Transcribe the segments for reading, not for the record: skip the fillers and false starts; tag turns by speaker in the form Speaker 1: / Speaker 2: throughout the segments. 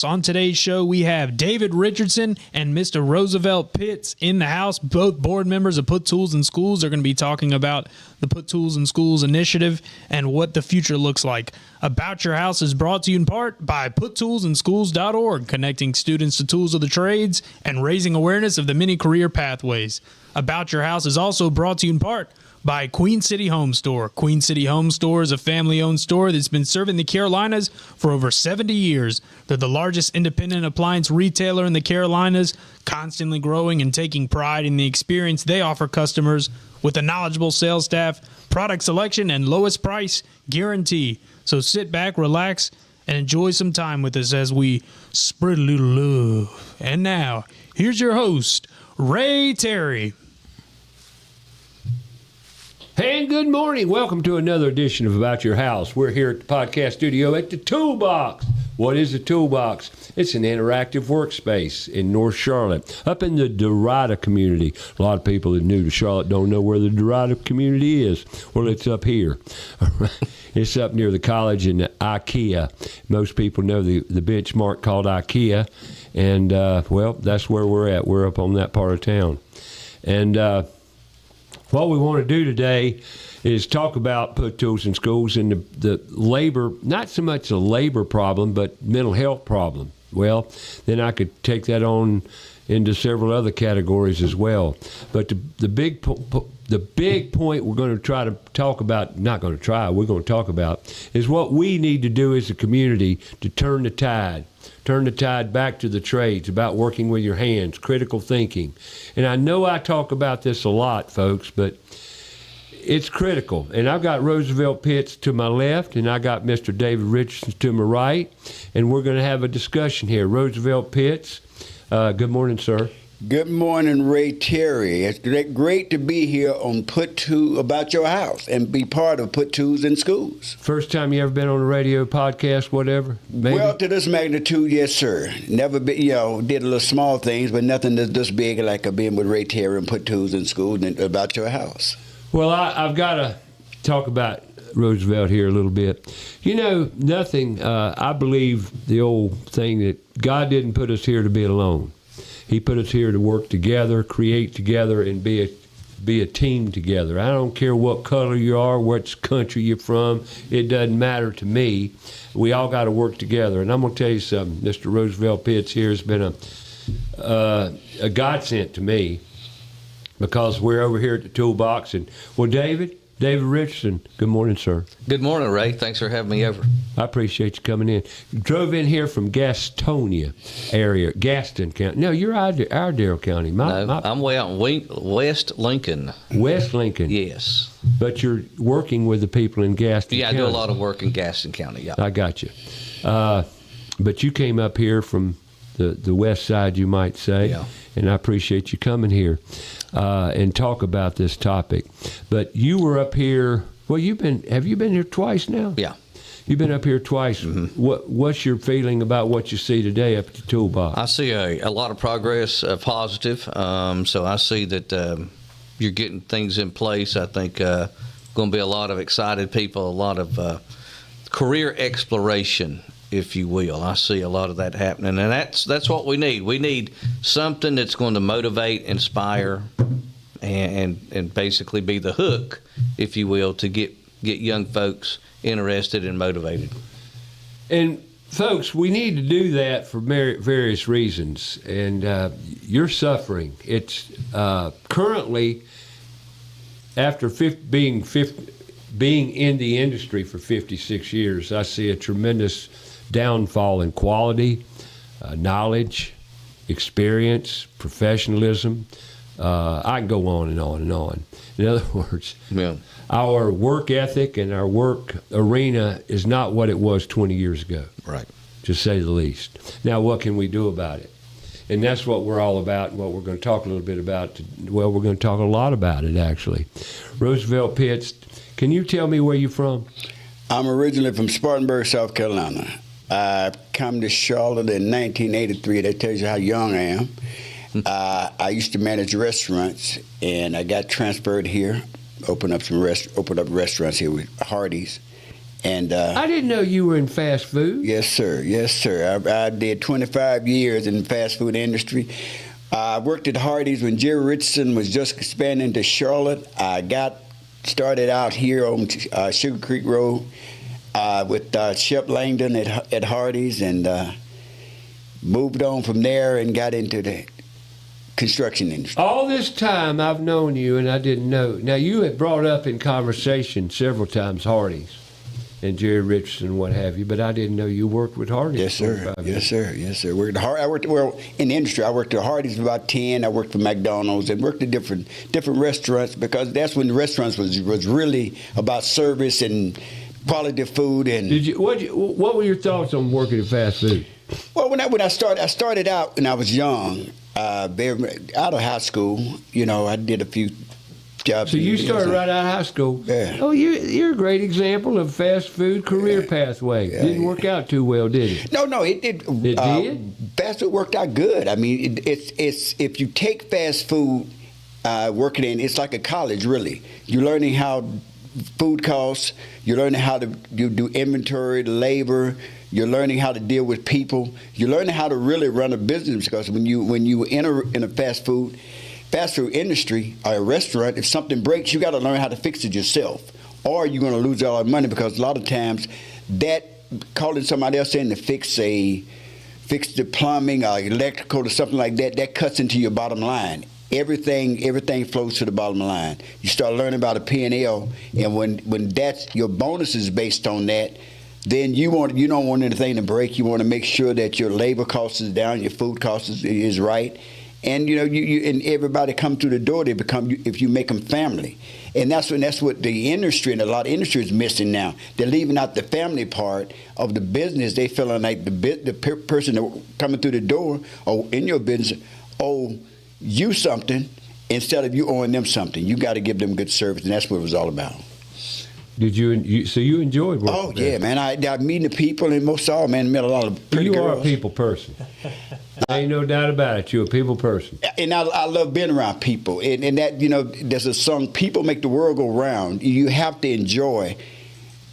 Speaker 1: On today's show, we have David Richardson and Mr. Roosevelt Pitts in the house. Both board members of Put Tools in Schools are going to be talking about the Put Tools in Schools initiative and what the future looks like. About Your House is brought to you in part by PutToolsInSchools.org, connecting students to tools of the trades and raising awareness of the many career pathways. About Your House is also brought to you in part by Queen City Home Store. Queen City Home Store is a family-owned store that's been serving the Carolinas for over 70 years. They're the largest independent appliance retailer in the Carolinas, constantly growing and taking pride in the experience they offer customers with a knowledgeable sales staff, product selection, and lowest price guarantee. So sit back, relax, and enjoy some time with us as we spread a little love. And now, here's your host, Ray Terry.
Speaker 2: Hey, and good morning. Welcome to another edition of About Your House. We're here at the podcast studio at the Toolbox. What is the Toolbox? It's an interactive workspace in North Charlotte, up in the Dorada community. A lot of people that are new to Charlotte don't know where the Dorada community is. Well, it's up here. It's up near the college and the IKEA. Most people know the benchmark called IKEA. And, well, that's where we're at. We're up on that part of town. And what we want to do today is talk about Put Tools in Schools and the labor, not so much a labor problem, but mental health problem. Well, then I could take that on into several other categories as well. But the big point we're going to try to talk about, not going to try, we're going to talk about, is what we need to do as a community to turn the tide. Turn the tide back to the trades, about working with your hands, critical thinking. And I know I talk about this a lot, folks, but it's critical. And I've got Roosevelt Pitts to my left, and I got Mr. David Richardson to my right, and we're going to have a discussion here. Roosevelt Pitts, good morning, sir.
Speaker 3: Good morning, Ray Terry. It's great to be here on About Your House and be part of Put Tools in Schools.
Speaker 2: First time you ever been on a radio podcast, whatever? Maybe?
Speaker 3: Well, to this magnitude, yes, sir. Never been, did a little small things, but nothing that's this big like being with Ray Terry and Put Tools in Schools and About Your House.
Speaker 2: Well, I've got to talk about Roosevelt here a little bit. You know, nothing, I believe the old thing that God didn't put us here to be alone. He put us here to work together, create together, and be a team together. I don't care what color you are, what country you're from. It doesn't matter to me. We all got to work together. And I'm going to tell you something. Mr. Roosevelt Pitts here has been a godsend to me because we're over here at the Toolbox. And, well, David Richardson, good morning, sir.
Speaker 4: Good morning, Ray. Thanks for having me over.
Speaker 2: I appreciate you coming in. You drove in here from Gastonia area, Gaston County. No, you're Iredell County.
Speaker 4: I'm way out in West Lincoln.
Speaker 2: West Lincoln?
Speaker 4: Yes.
Speaker 2: But you're working with the people in Gaston County.
Speaker 4: Yeah, I do a lot of work in Gaston County, yeah.
Speaker 2: I got you. But you came up here from the west side, you might say.
Speaker 4: Yeah.
Speaker 2: And I appreciate you coming here and talk about this topic. But you were up here. Well, have you been here twice now?
Speaker 4: Yeah.
Speaker 2: You've been up here twice. Mm-hmm. What's your feeling about what you see today up at the Toolbox?
Speaker 4: I see a lot of progress, positive. So I see that you're getting things in place. I think going to be a lot of excited people, a lot of career exploration, if you will. I see a lot of that happening, and that's what we need. We need something that's going to motivate, inspire, and basically be the hook, if you will, to get young folks interested and motivated.
Speaker 2: And folks, we need to do that for various reasons. And you're suffering. It's currently, after being in the industry for 56 years, I see a tremendous downfall in quality, knowledge, experience, professionalism. I can go on and on and on. In other words,
Speaker 4: yeah.
Speaker 2: Our work ethic and our work arena is not what it was 20 years ago.
Speaker 4: Right.
Speaker 2: To say the least. Now, what can we do about it? And that's what we're all about and what we're going to talk a little bit about. Well, we're going to talk a lot about it, actually. Roosevelt Pitts, can you tell me where you're from?
Speaker 3: I'm originally from Spartanburg, South Carolina. I come to Charlotte in 1983. That tells you how young I am. I used to manage restaurants, and I got transferred here, opened up restaurants here with Hardee's. And
Speaker 2: I didn't know you were in fast food.
Speaker 3: yes, sir. Yes, sir. I did 25 years in the fast food industry. I worked at Hardee's when Jerry Richardson was just expanding to Charlotte. I got started out here on Sugar Creek Road with Shep Langdon at Hardee's, and moved on from there and got into the construction industry.
Speaker 2: All this time I've known you, and I didn't know. Now, you had brought up in conversation several times Hardee's and Jerry Richardson, what have you, but I didn't know you worked with Hardee's.
Speaker 3: Yes, sir.
Speaker 2: 25
Speaker 3: Yes,
Speaker 2: years.
Speaker 3: sir. Yes, sir. I worked in the industry. I worked at Hardee's for about 10. I worked for McDonald's and worked at different restaurants, because that's when the restaurants was really about service and quality of food. And
Speaker 2: What were your thoughts on working at fast food?
Speaker 3: well, when I started out when I was young, out of high school. You know, I did a few jobs.
Speaker 2: So you started right out of high school.
Speaker 3: Yeah.
Speaker 2: Oh, you're a great example of fast food career pathway. Didn't work out too well, did it?
Speaker 3: No, it did.
Speaker 2: It did?
Speaker 3: Fast food worked out good. I mean, it's if you take fast food, working in, it's like a college, really. You're learning how food costs. You're learning how to do inventory, labor. You're learning how to deal with people. You're learning how to really run a business, because when you enter in a fast food industry or a restaurant, if something breaks, you got to learn how to fix it yourself, or you're going to lose all that money, because a lot of times that calling somebody else in to fix the plumbing or electrical or something like that cuts into your bottom line. Everything flows to the bottom line. You start learning about a P&L, and when that's your bonus is based on that, then you don't want anything to break. You want to make sure that your labor cost is down, your food cost is right, and you and everybody come through the door. They become, if you make them family, and that's what the industry and a lot of industry is missing now. They're leaving out the family part of the business. They feeling like the person that coming through the door or in your business owe you something instead of you owing them something. You got to give them good service, and that's what it was all about.
Speaker 2: Did you? So you enjoyed working?
Speaker 3: Oh yeah, man! I meeting the people, and most of all, man, met a lot of pretty
Speaker 2: You
Speaker 3: girls.
Speaker 2: are a people person. Ain't no doubt about it. You're a people person.
Speaker 3: And I love being around people, and that, there's a song, "People Make the World Go Round." You have to enjoy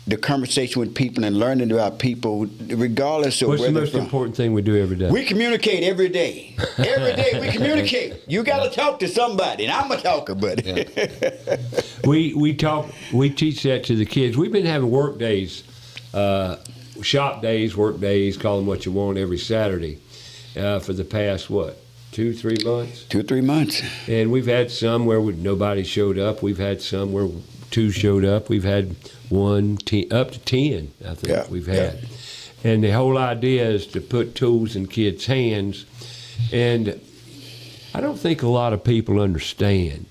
Speaker 3: the conversation with people and learning about people, regardless of
Speaker 2: What's
Speaker 3: where
Speaker 2: the
Speaker 3: they're
Speaker 2: most
Speaker 3: from.
Speaker 2: important thing we do every day?
Speaker 3: We communicate every day. Every day we communicate. You got to talk to somebody, and I'm a talker, buddy.
Speaker 2: We talk. We teach that to the kids. We've been having work days, shop days, work days, call them what you want, every Saturday for the past 2-3 months.
Speaker 3: 2-3 months.
Speaker 2: And we've had some where nobody showed up. We've had some where 2 showed up. We've had up to 10, I think we've had. And the whole idea is to put tools in kids' hands. And I don't think a lot of people understand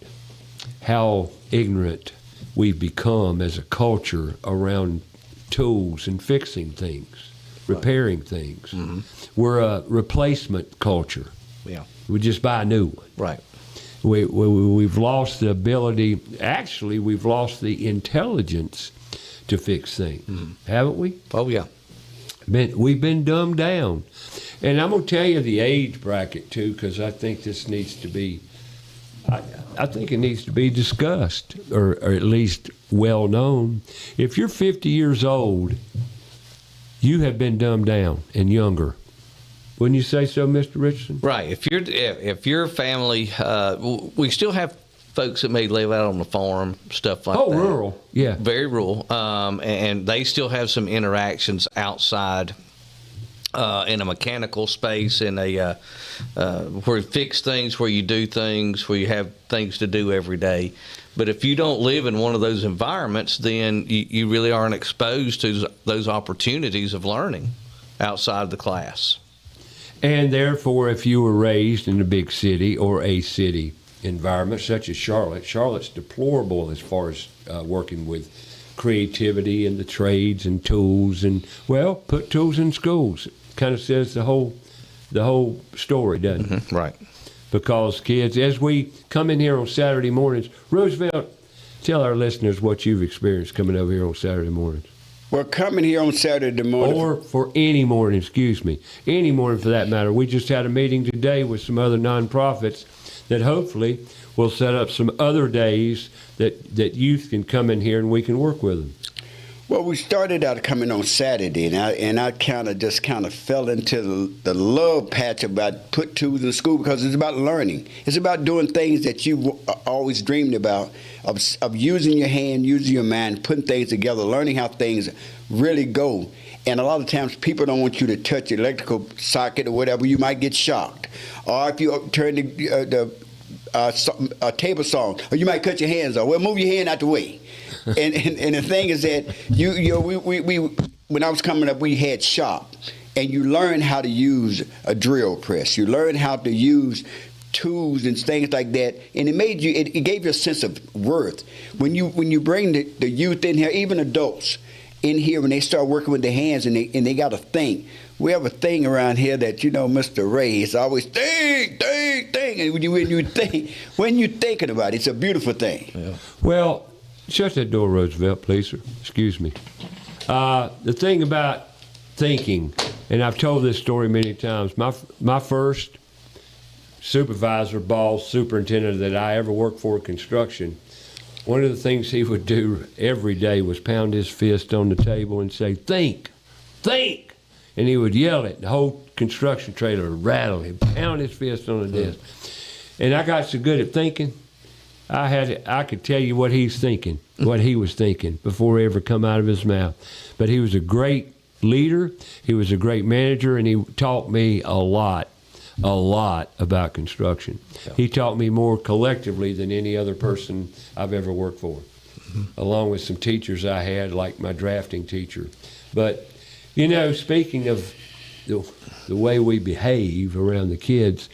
Speaker 2: how ignorant we've become as a culture around tools and fixing things, repairing things. Mm-hmm. We're a replacement culture.
Speaker 4: Yeah.
Speaker 2: We just buy a new one.
Speaker 4: Right.
Speaker 2: We've lost the ability, actually, we've lost the intelligence to fix things, haven't we?
Speaker 4: Oh, yeah.
Speaker 2: We've been dumbed down. And I'm going to tell you the age bracket, too, because I think this needs to be, I think it needs to be discussed, or at least well known. If you're 50 years old, you have been dumbed down and younger. Wouldn't you say so, Mr. Richardson?
Speaker 4: Right. If your family, we still have folks that may live out on the farm, stuff like that.
Speaker 2: Oh, rural. Yeah.
Speaker 4: Very rural. And they still have some interactions outside in a mechanical space, in a where you fix things, where you do things, where you have things to do every day. But if you don't live in one of those environments, then you really aren't exposed to those opportunities of learning outside the class.
Speaker 2: And therefore, if you were raised in a big city or a city environment such as Charlotte's deplorable as far as working with creativity and the trades and tools, and put tools in schools. Kind of says the whole story, doesn't it?
Speaker 4: Right.
Speaker 2: Because kids, as we come in here on Saturday mornings, Roosevelt, tell our listeners what you've experienced coming over here on Saturday mornings.
Speaker 3: Well, coming here on Saturday morning.
Speaker 2: Or for any morning, any morning for that matter. We just had a meeting today with some other nonprofits that hopefully will set up some other days that youth can come in here and we can work with them.
Speaker 3: Well, we started out coming on Saturday, and I kind of fell into the love patch about put tools in school because it's about learning. It's about doing things that you always dreamed about, of using your hand, using your mind, putting things together, learning how things really go. And a lot of times people don't want you to touch the electrical socket or whatever. You might get shocked. Or if you turn the table saw, or you might cut your hands off. Well, move your hand out the way. And the thing is that we when I was coming up, we had shop, and you learn how to use a drill press. You learn how to use tools and things like that, and it gave you a sense of worth. When you bring the youth in here, even adults in here, when they start working with their hands and they got to think. We have a thing around here that Mr. Ray is always think, and when you thinking about it, it's a beautiful thing.
Speaker 2: Yeah. Well, shut that door, Roosevelt, please, sir. Excuse me. The thing about thinking, and I've told this story many times. My first supervisor, boss, superintendent that I ever worked for in construction, one of the things he would do every day was pound his fist on the table and say, "Think, think." And he would yell it. The whole construction trailer would rattle. He'd pound his fist on the desk. And I got so good at thinking, I could tell you what he was thinking before it ever come out of his mouth. But he was a great leader. He was a great manager, and he taught me a lot about construction. Yeah. He taught me more collectively than any other person I've ever worked for, along with some teachers I had, like my drafting teacher. But speaking of the way we behave around the kids,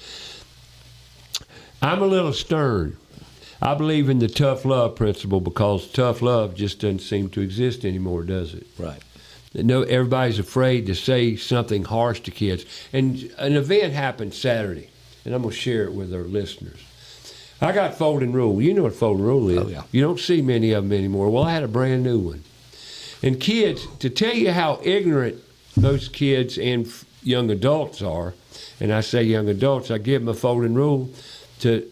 Speaker 2: I'm a little stern. I believe in the tough love principle because tough love just doesn't seem to exist anymore, does it?
Speaker 4: Right.
Speaker 2: Everybody's afraid to say something harsh to kids. And an event happened Saturday, and I'm going to share it with our listeners. I got folding rule. You know what folding rule is.
Speaker 4: Oh, yeah.
Speaker 2: You don't see many of them anymore. Well, I had a brand new one. And kids, to tell you how ignorant most kids and young adults are, and I say young adults, I give them a folding rule to,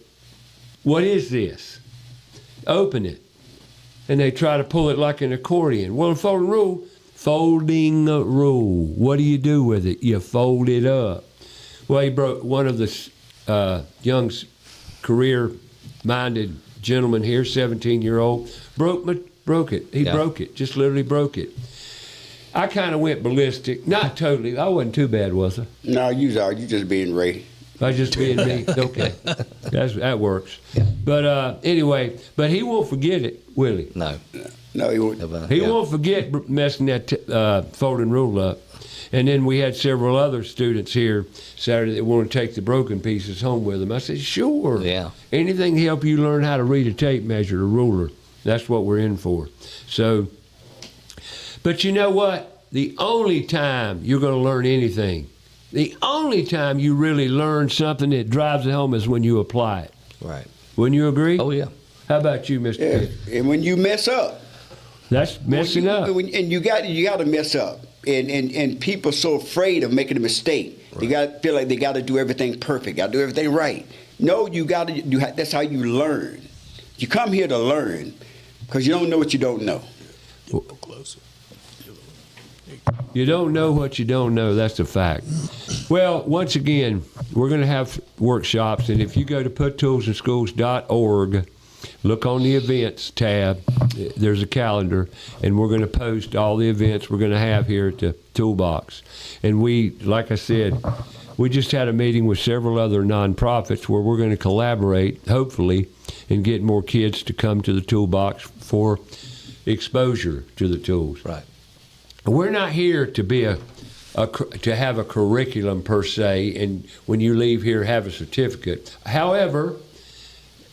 Speaker 2: what is this? Open it. And they try to pull it like an accordion. Well, folding rule, what do you do with it? You fold it up. Well, he broke one of the young career-minded gentlemen here, 17-year-old, broke it. He broke it, just literally broke it. I kind of went ballistic. Not totally. I wasn't too bad, was I?
Speaker 3: No, you just being Ray.
Speaker 2: I just being me. Okay. That works. Yeah. But anyway, but he won't forget it, will he?
Speaker 3: No, he won't.
Speaker 2: He won't forget messing that folding rule up. And then we had several other students here Saturday that want to take the broken pieces home with them. I said, sure.
Speaker 4: Yeah.
Speaker 2: Anything to help you learn how to read a tape measure, a ruler. That's what we're in for. So, but you know what? The only time you're going to learn anything, the only time you really learn something that drives it home is when you apply it.
Speaker 4: Right.
Speaker 2: Wouldn't you agree?
Speaker 4: Oh, yeah.
Speaker 2: How about you, Mr. Pitt?
Speaker 3: And when you mess up.
Speaker 2: That's messing up.
Speaker 3: And you got to mess up. And people are so afraid of making a mistake. Right. They feel like they got to do everything perfect, got to do everything right. No, that's how you learn. You come here to learn because you don't know what you don't know.
Speaker 2: You don't know what you don't know. That's a fact. Well, once again, we're going to have workshops, and if you go to puttoolsinschools.org, look on the events tab. There's a calendar, and we're going to post all the events we're going to have here at the Toolbox. And we, like I said, we just had a meeting with several other nonprofits where we're going to collaborate, hopefully, and get more kids to come to the Toolbox for exposure to the tools.
Speaker 4: Right.
Speaker 2: We're not here to be to have a curriculum per se, and when you leave here, have a certificate. However,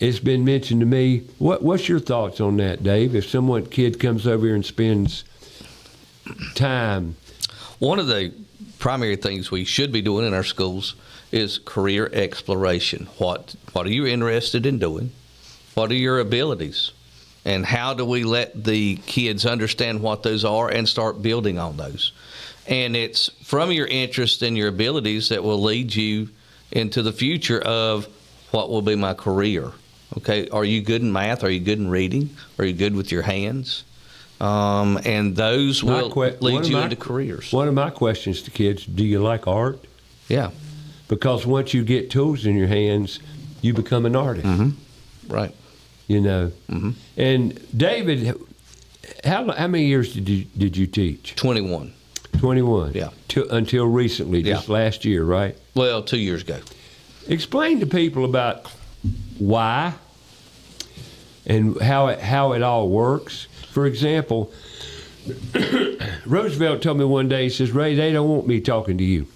Speaker 2: it's been mentioned to me. What's your thoughts on that, Dave? If kid comes over here and spends time,
Speaker 4: one of the primary things we should be doing in our schools is career exploration. What are you interested in doing? What are your abilities? And how do we let the kids understand what those are and start building on those? And it's from your interest and your abilities that will lead you into the future of what will be my career. Okay, are you good in math? Are you good in reading? Are you good with your hands? and those will lead you into careers.
Speaker 2: One of my questions to kids: do you like art?
Speaker 4: Yeah,
Speaker 2: because once you get tools in your hands, you become an artist.
Speaker 4: Mm-hmm. Right.
Speaker 2: You know.
Speaker 4: Mm-hmm.
Speaker 2: And David, how many years did you teach?
Speaker 4: 21.
Speaker 2: 21.
Speaker 4: Yeah.
Speaker 2: Until recently, just last year, right?
Speaker 4: Well, 2 years ago.
Speaker 2: Explain to people about why and how it all works. For example, Roosevelt told me one day, he says, "Ray, they don't want me talking to you."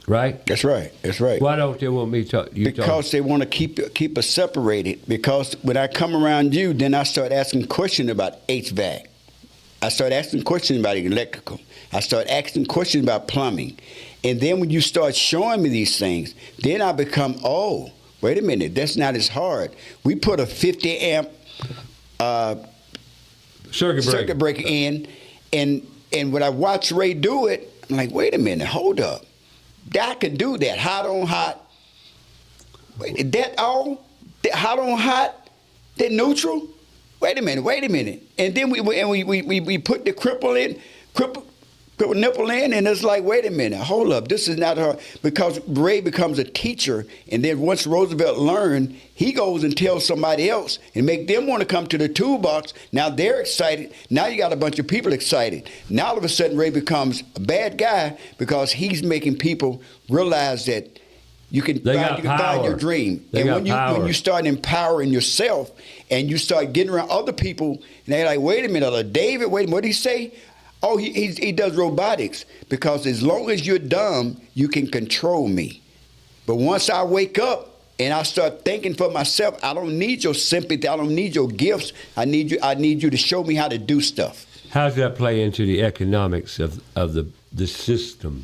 Speaker 2: Right?
Speaker 3: That's right. That's right.
Speaker 2: Why don't they want me
Speaker 3: Because they want to keep us separated. Because when I come around you, then I start asking questions about HVAC. I start asking questions about electrical. I start asking questions about plumbing. And then when you start showing me these things, then I become, oh, wait a minute, that's not as hard. We put a 50 amp circuit breaker in, and when I watch Ray do it, I'm like, wait a minute, hold up. I can do that, hot on hot. Wait, is that all? That hot on hot? That neutral? Wait a minute. And then we put the cripple nipple in, and it's like, wait a minute, hold up, this is not hard. Because Ray becomes a teacher, and then once Roosevelt learned, he goes and tells somebody else and make them want to come to the toolbox. Now they're excited. Now you got a bunch of people excited. Now all of a sudden Ray becomes a bad guy because he's making people realize that you can find your dream. And when you start empowering yourself and you start getting around other people, and they're like, wait a minute, David, wait a minute, what did he say? Oh, he does robotics, because as long as you're dumb, you can control me. But once I wake up and I start thinking for myself, I don't need your sympathy, I don't need your gifts. I need you to show me how to do stuff.
Speaker 2: How does that play into the economics of the system?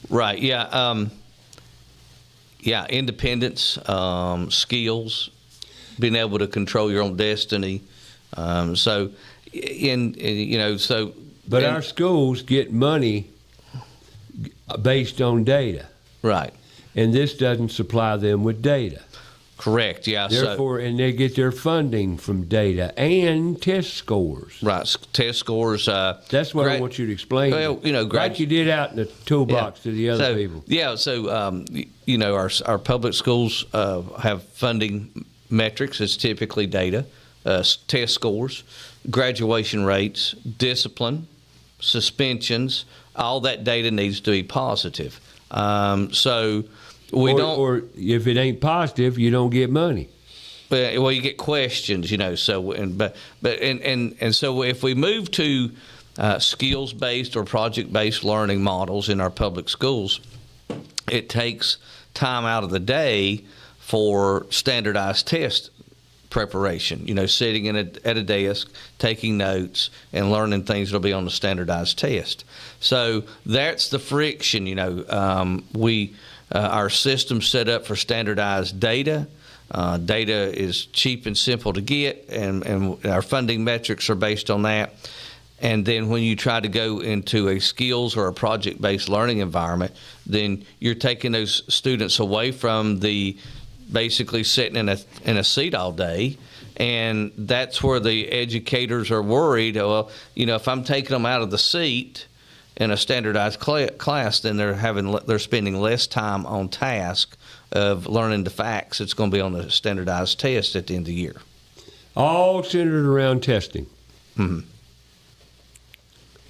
Speaker 2: Right.
Speaker 4: Yeah. Independence, skills, being able to control your own destiny. But
Speaker 2: our schools get money based on data.
Speaker 4: Right.
Speaker 2: And this doesn't supply them with data.
Speaker 4: Correct, yeah.
Speaker 2: Therefore, and they get their funding from data and test scores.
Speaker 4: Right, test scores.
Speaker 2: That's what I want you to explain.
Speaker 4: Well,
Speaker 2: like you did out in the toolbox to the other people.
Speaker 4: Yeah, our public schools have funding metrics. It's typically data, test scores, graduation rates, discipline, suspensions. All that data needs to be positive. Or
Speaker 2: if it ain't positive, you don't get money.
Speaker 4: Well, you get questions, So if we move to skills-based or project-based learning models in our public schools, it takes time out of the day for standardized test preparation. Sitting at a desk, taking notes, and learning things that'll be on the standardized test. So that's the friction. Our system's set up for standardized data. Data is cheap and simple to get, and our funding metrics are based on that. And then when you try to go into a skills or a project-based learning environment, then you're taking those students away from basically sitting in a seat all day. And that's where the educators are worried. Well, if I'm taking them out of the seat in a standardized class, then they're spending less time on task of learning the facts. It's going to be on the standardized test at the end of the year.
Speaker 2: All centered around testing.
Speaker 4: Mm-hmm.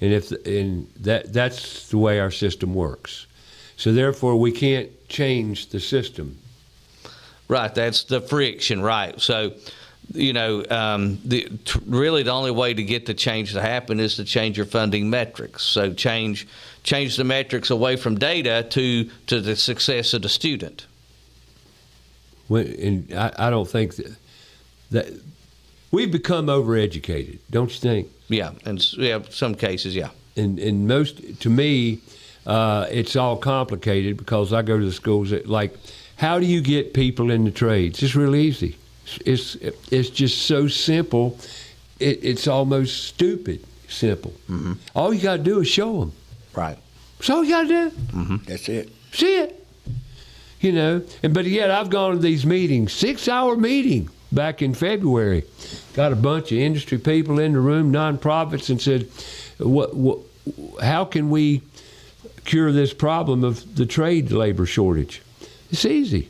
Speaker 2: And that's the way our system works. So therefore, we can't change the system.
Speaker 4: Right, that's the friction. Right, so. Really the only way to get the change to happen is to change your funding metrics. So change the metrics away from data to the success of the student.
Speaker 2: And I don't think that we've become overeducated, don't you think?
Speaker 4: Yeah, and some cases, yeah.
Speaker 2: And most, to me, it's all complicated because I go to the schools like, how do you get people in the trades? It's real easy. It's just so simple. It's almost stupid simple.
Speaker 4: Mm-hmm.
Speaker 2: All you got to do is show them.
Speaker 4: Right.
Speaker 2: That's all you got to do.
Speaker 4: Mm-hmm.
Speaker 3: That's it.
Speaker 2: See it. But yet I've gone to these meetings, 6-hour meeting, back in February. Got a bunch of industry people in the room, nonprofits, and said, how can we cure this problem of the trade labor shortage? It's easy.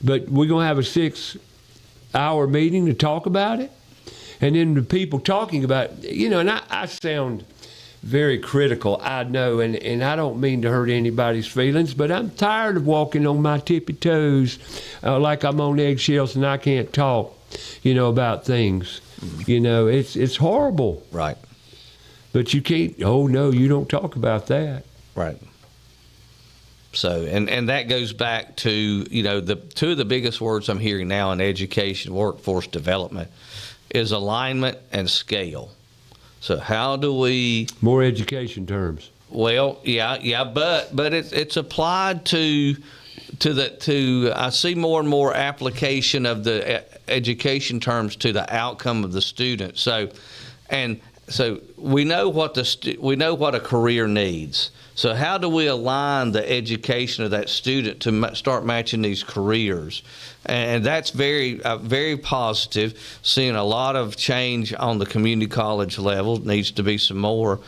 Speaker 2: But we're going to have a 6-hour meeting to talk about it. And then the people talking about, and I sound very critical, I know, and I don't mean to hurt anybody's feelings, but I'm tired of walking on my tippy toes like I'm on eggshells and I can't talk, about things. It's horrible.
Speaker 4: Right.
Speaker 2: But you can't, oh no, you don't talk about that.
Speaker 4: Right. So, and that goes back to, the two of the biggest words I'm hearing now in education, workforce development, is alignment and scale. So how do we...
Speaker 2: More education terms.
Speaker 4: Well, yeah, but it's applied to I see more and more application of the education terms to the outcome of the student. So we know what a career needs. So how do we align the education of that student to start matching these careers? And that's very, very positive. Seeing a lot of change on the community college level. Needs to be some more.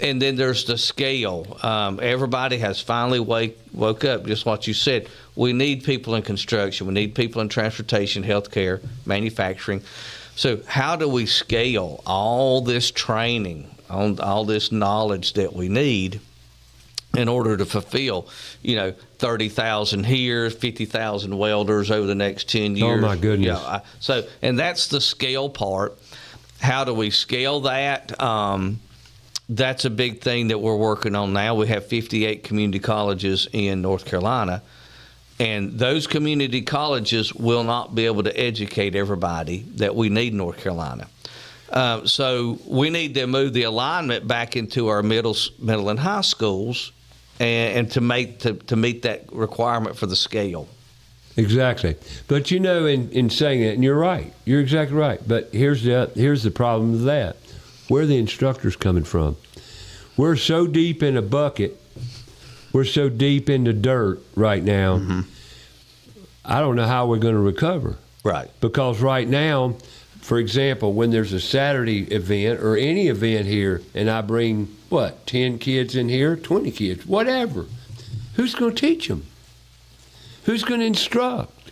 Speaker 4: And then there's the scale. Everybody has finally woke up, just what you said. We need people in construction. We need people in transportation, healthcare, manufacturing. So how do we scale all this training, all this knowledge that we need in order to fulfill, 30,000 here, 50,000 welders over the next 10 years?
Speaker 2: Oh, my goodness.
Speaker 4: And that's the scale part. How do we scale that? That's a big thing that we're working on now. We have 58 community colleges in North Carolina, and those community colleges will not be able to educate everybody that we need in North Carolina. So we need to move the alignment back into our middle and high schools, and to meet that requirement for the scale.
Speaker 2: Exactly. But in saying that, and you're right, you're exactly right. But here's the problem with that. Where are the instructors coming from? We're so deep in a bucket. We're so deep in the dirt right now. Mm-hmm. I don't know how we're going to recover.
Speaker 4: Right.
Speaker 2: Because right now, for example, when there's a Saturday event or any event here, and I bring, 10 kids in here, 20 kids, whatever, who's going to teach them? Who's going to instruct?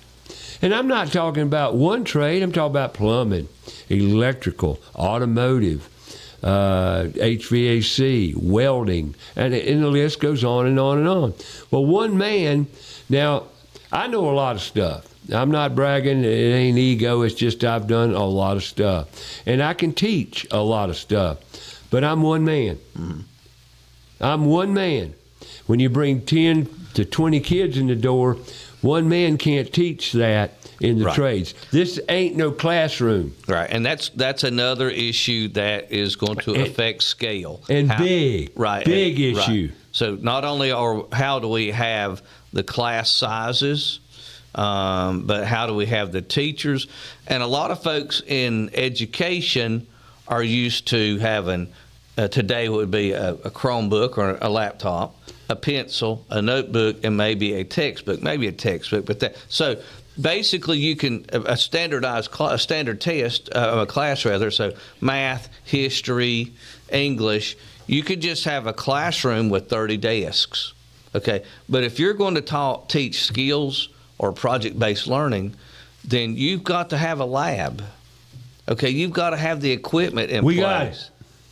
Speaker 2: And I'm not talking about one trade. I'm talking about plumbing, electrical, automotive, HVAC, welding, and the list goes on and on and on. Well, one man, now, I know a lot of stuff. I'm not bragging. It ain't ego. It's just I've done a lot of stuff. And I can teach a lot of stuff. But I'm one man. Mm-hmm. I'm one man. When you bring 10 to 20 kids in the door, one man can't teach that in the trades. This ain't no classroom.
Speaker 4: Right, and that's another issue that is going to affect scale.
Speaker 2: And big issue.
Speaker 4: Right. So not only how do we have the class sizes, but how do we have the teachers? And a lot of folks in education are used to having, today would be a Chromebook or a laptop, a pencil, a notebook, and maybe a textbook. But so basically you can, a standard test, a class rather, so math, history, English, you could just have a classroom with 30 desks. Okay, but if you're going to teach skills or project-based learning, then you've got to have a lab. Okay, you've got to have the equipment in place.
Speaker 2: We got it.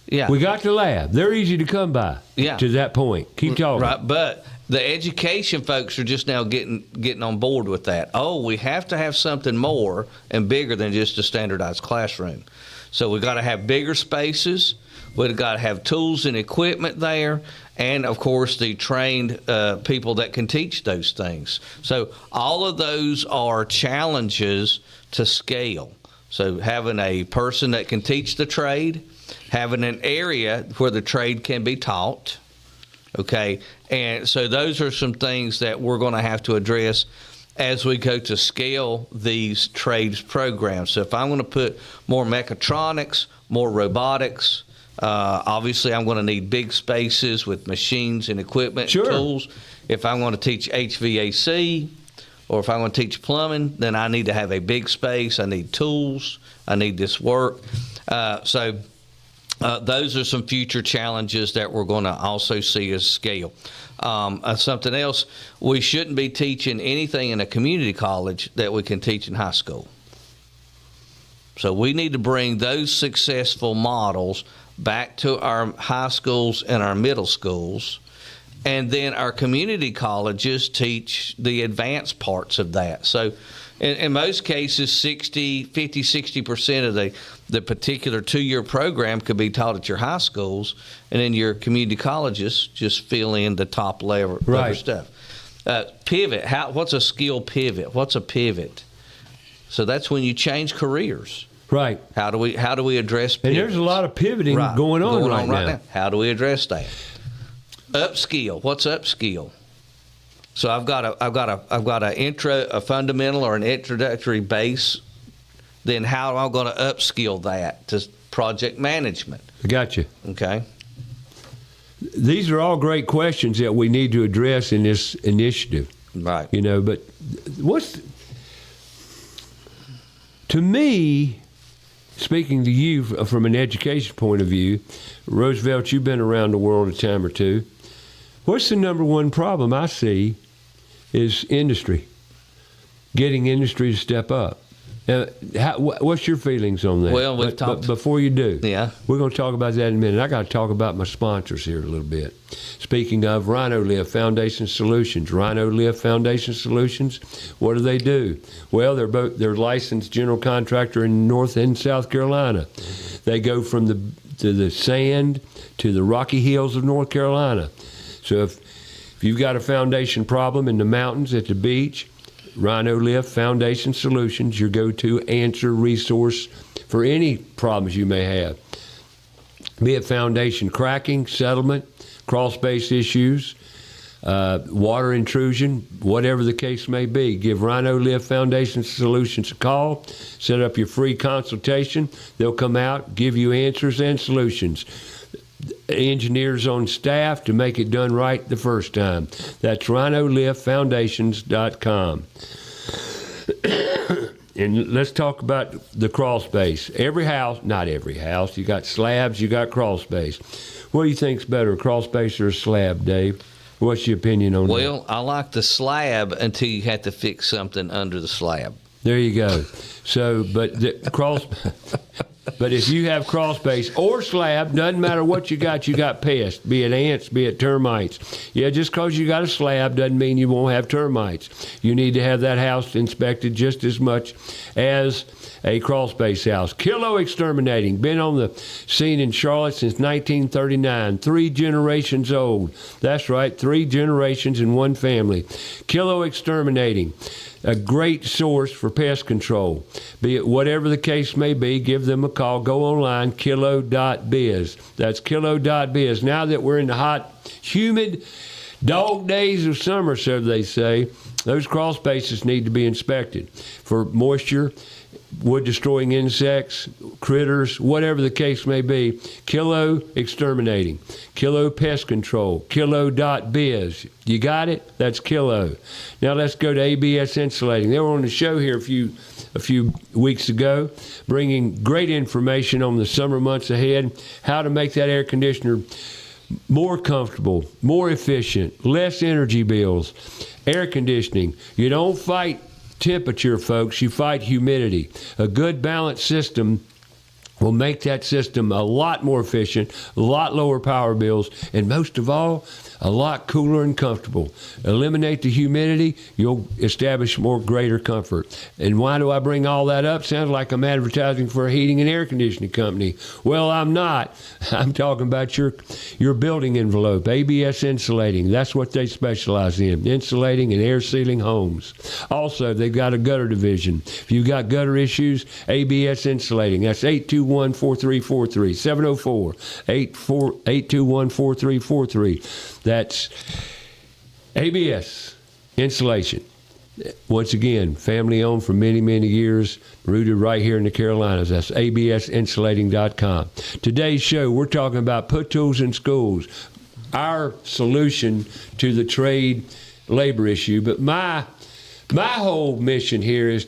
Speaker 4: Yeah,
Speaker 2: we got the lab. They're easy to come by.
Speaker 4: Yeah.
Speaker 2: To that point, keep talking.
Speaker 4: Right, but the education folks are just now getting on board with that. Oh, we have to have something more and bigger than just a standardized classroom. So we've got to have bigger spaces. We've got to have tools and equipment there, and of course the trained people that can teach those things. So all of those are challenges to scale. So having a person that can teach the trade, having an area where the trade can be taught, okay? And so those are some things that we're going to have to address as we go to scale these trades programs. So if I'm going to put more mechatronics, more robotics, obviously I'm going to need big spaces with machines and equipment and tools. If I'm going to teach HVAC Or if I'm going to teach plumbing, then I need to have a big space. I need tools. I need this work. So those are some future challenges that we're going to also see as scale. Something else, we shouldn't be teaching anything in a community college that we can teach in high school. So we need to bring those successful models back to our high schools and our middle schools. And then our community colleges teach the advanced parts of that. So in most cases, 60% of the particular 2-year program could be taught at your high schools, and then your community colleges just fill in the top level stuff. Pivot. What's a skill pivot? What's a pivot? So that's when you change careers.
Speaker 2: Right.
Speaker 4: How do we address pivots?
Speaker 2: And there's a lot of pivoting going on right now.
Speaker 4: How do we address that? Upskill. What's upskill? So I've got a fundamental or an introductory base. Then how am I going to upskill that to project management?
Speaker 2: I got you.
Speaker 4: Okay.
Speaker 2: These are all great questions that we need to address in this initiative.
Speaker 4: Right.
Speaker 2: But to me, speaking to you from an education point of view, Roosevelt, you've been around the world a time or two. What's the number one problem I see is industry, getting industry to step up. What's your feelings on that?
Speaker 4: Well,
Speaker 2: but before you do,
Speaker 4: we're
Speaker 2: going to talk about that in a minute. I got to talk about my sponsors here a little bit. Speaking of Rhino Lift Foundation Solutions, Rhino Lift Foundation Solutions, what do? Well, they're licensed general contractor in North and South Carolina. They go from the sand to the Rocky Hills of North Carolina. So if you've got a foundation problem in the mountains, at the beach, Rhino Lift Foundation Solutions, your go-to answer resource for any problems you may have. Be it foundation cracking, settlement, crawl space issues, water intrusion, whatever the case may be. Give Rhino Lift Foundation Solutions a call. Set up your free consultation. They'll come out, give you answers and solutions. Engineers on staff to make it done right the first time. That's rhinoliftfoundations.com. And let's talk about the crawl space. Not every house, you got slabs, you got crawl space. What do you think's better, a crawl space or a slab, Dave? What's your opinion on that?
Speaker 4: Well, I like the slab until you have to fix something under the slab.
Speaker 2: There you go. So, but if you have crawl space or slab, doesn't matter what you got pests, be it ants, be it termites. Yeah, just because you got a slab doesn't mean you won't have termites. You need to have that house inspected just as much as a crawl space house. Kilo Exterminating, been on the scene in Charlotte since 1939, 3 generations old. That's right, 3 generations in one family. Kilo Exterminating, a great source for pest control. Be it whatever the case may be, give them a call. Go online, kilo.biz. That's kilo.biz. Now that we're in the hot, humid, dog days of summer, so they say, those crawl spaces need to be inspected for moisture, wood-destroying insects, critters, whatever the case may be. Kilo Exterminating, Kilo Pest Control, Kilo.biz. You got it? That's Kilo. Now let's go to ABS Insulating. They were on the show here a few weeks ago, bringing great information on the summer months ahead, how to make that air conditioner more comfortable, more efficient, less energy bills. Air conditioning. You don't fight temperature, folks, you fight humidity. A good balanced system will make that system a lot more efficient, a lot lower power bills, and most of all, a lot cooler and comfortable. Eliminate the humidity, you'll establish more greater comfort. And why do I bring all that up? Sounds like I'm advertising for a heating and air conditioning company. Well, I'm not. I'm talking about your building envelope, ABS Insulating. That's what they specialize in, insulating and air sealing homes. Also, they've got a gutter division. If you've got gutter issues, ABS Insulating. That's 821-4343, 704-821-4343. That's ABS Insulation. Once again, family owned for many, many years, rooted right here in the Carolinas. That's absinsulating.com. Today's show, we're talking about put tools in schools, our solution to the trade labor issue. But my My whole mission here is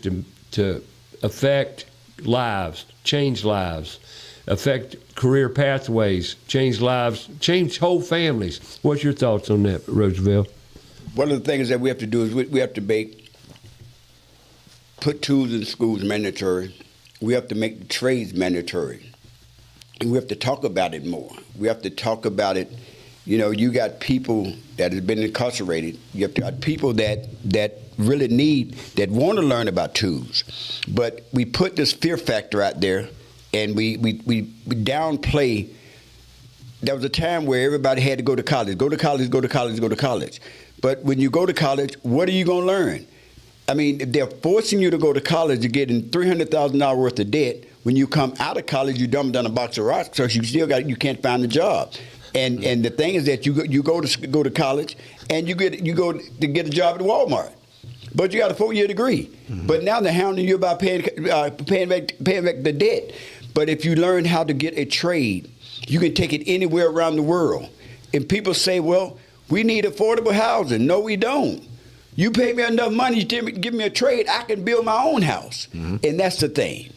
Speaker 2: to affect lives, change lives, affect career pathways, change lives, change whole families. What's your thoughts on that, Roosevelt?
Speaker 3: One of the things that we have to do is we have to put tools in schools mandatory. We have to make the trades mandatory. And we have to talk about it more. We have to talk about it. You know, you got people that have been incarcerated. You have got people that really that want to learn about tools. But we put this fear factor out there, and we downplay. There was a time where everybody had to go to college, go to college, go to college, go to college. But when you go to college, what are you going to learn? I mean, if they're forcing you to go to college, you're getting $300,000 worth of debt. When you come out of college, you dumb down a box of rocks because you can't find a job. And the thing is that you go to college and you go to get a job at Walmart, but you got a 4-year degree. Mm-hmm. But now they're hounding you about paying back the debt. But if you learn how to get a trade, you can take it anywhere around the world. And people say, well, we need affordable housing. No, we don't. You pay me enough money to give me a trade, I can build my own house. Mm-hmm. And that's the thing.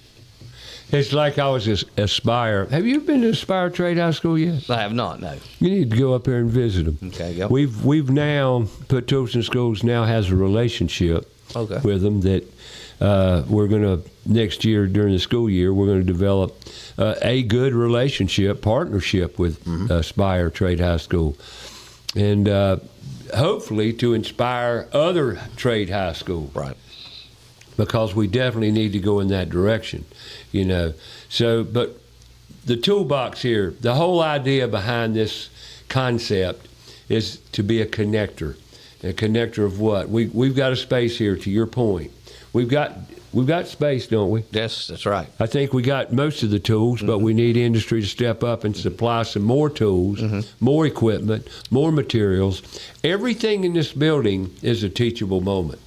Speaker 2: It's like I was Aspire. Have you been to Aspire Trade High School yet?
Speaker 4: I have not, no.
Speaker 2: You need to go up there and visit them.
Speaker 4: Okay, yep.
Speaker 2: We've now, Put Tools in Schools now has a relationship with them that we're going to, next year during the school year, we're going to develop a good partnership with Aspire Trade High School. And hopefully to inspire other trade high schools.
Speaker 4: Right.
Speaker 2: Because we definitely need to go in that direction, you know. So, but the toolbox here, the whole idea behind this concept is to be a connector. A connector of what? We've got a space here, to your point. We've got space, don't we?
Speaker 4: Yes, that's right.
Speaker 2: I think we got most of the tools, but we need industry to step up and supply some more tools, more equipment, more materials. Everything in this building is a teachable moment.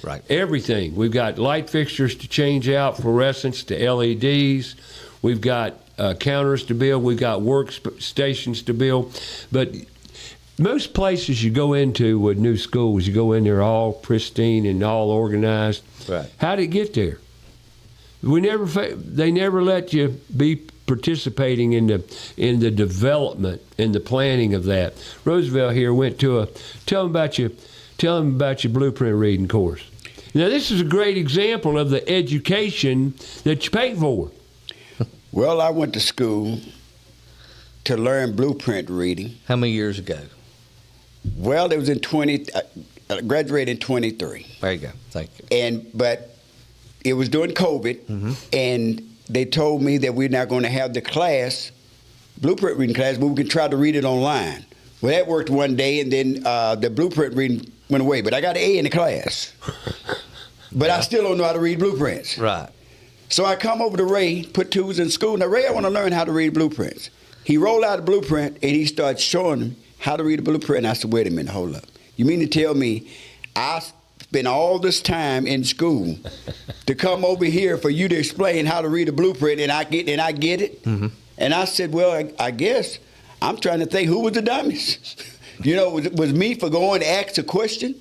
Speaker 4: Right.
Speaker 2: Everything. We've got light fixtures to change out, fluorescents to LEDs. We've got counters to build. We've got workstations to build. But most places you go into with new schools, you go in there all pristine and all organized.
Speaker 4: Right.
Speaker 2: How did it get there? They never let you be participating in the development and the planning of that. Roosevelt here went to tell them about your blueprint reading course. Now this is a great example of the education that you pay for.
Speaker 3: Well, I went to school to learn blueprint reading.
Speaker 4: How many years ago?
Speaker 3: Well, it was I graduated in 23.
Speaker 4: There you go. Thank you.
Speaker 3: But it was during COVID, and they told me that we're not going to have the blueprint reading class, but we can try to read it online. Well, that worked one day, and then the blueprint reading went away. But I got an A in the class. But I still don't know how to read blueprints.
Speaker 4: Right.
Speaker 3: So I come over to Ray, Put Tools in School. Now, Ray, I want to learn how to read blueprints. He rolled out a blueprint, and he started showing me how to read a blueprint. And I said, wait a minute, hold up. You mean to tell me I spent all this time in school to come over here for you to explain how to read a blueprint, and I get it? Mm-hmm. And I said, well, I guess I'm trying to think who was the dumbest. You know, was me for going to ask a question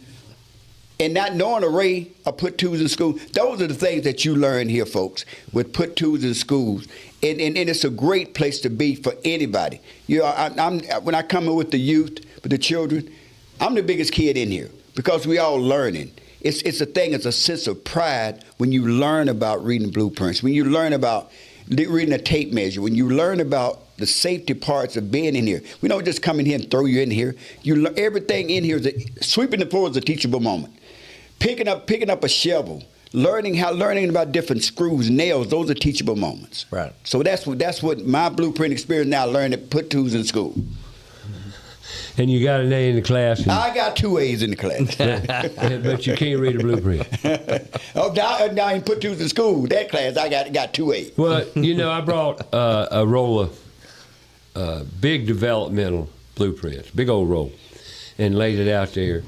Speaker 3: and not knowing Ray or Put Tools in School. Those are the things that you learn here, folks, with Put Tools in Schools. And it's a great place to be for anybody. You know, when I come in with the youth, with the children, I'm the biggest kid in here because we all learning. It's a sense of pride when you learn about reading blueprints, when you learn about reading a tape measure, when you learn about the safety parts of being in here. We don't just come in here and throw you in here. Everything in here sweeping the floor is a teachable moment. Picking up a shovel, learning about different screws, nails, those are teachable moments.
Speaker 4: Right.
Speaker 3: So that's what my blueprint experience now learned at Put Tools in School.
Speaker 2: And you got an A in the class.
Speaker 3: I got 2 A's in the class.
Speaker 2: But you can't read a blueprint.
Speaker 3: Now in Put Tools in School, that class, I got 2 A's.
Speaker 2: Well, you know, I brought a roll of big developmental blueprints, big old roll, and laid it out there.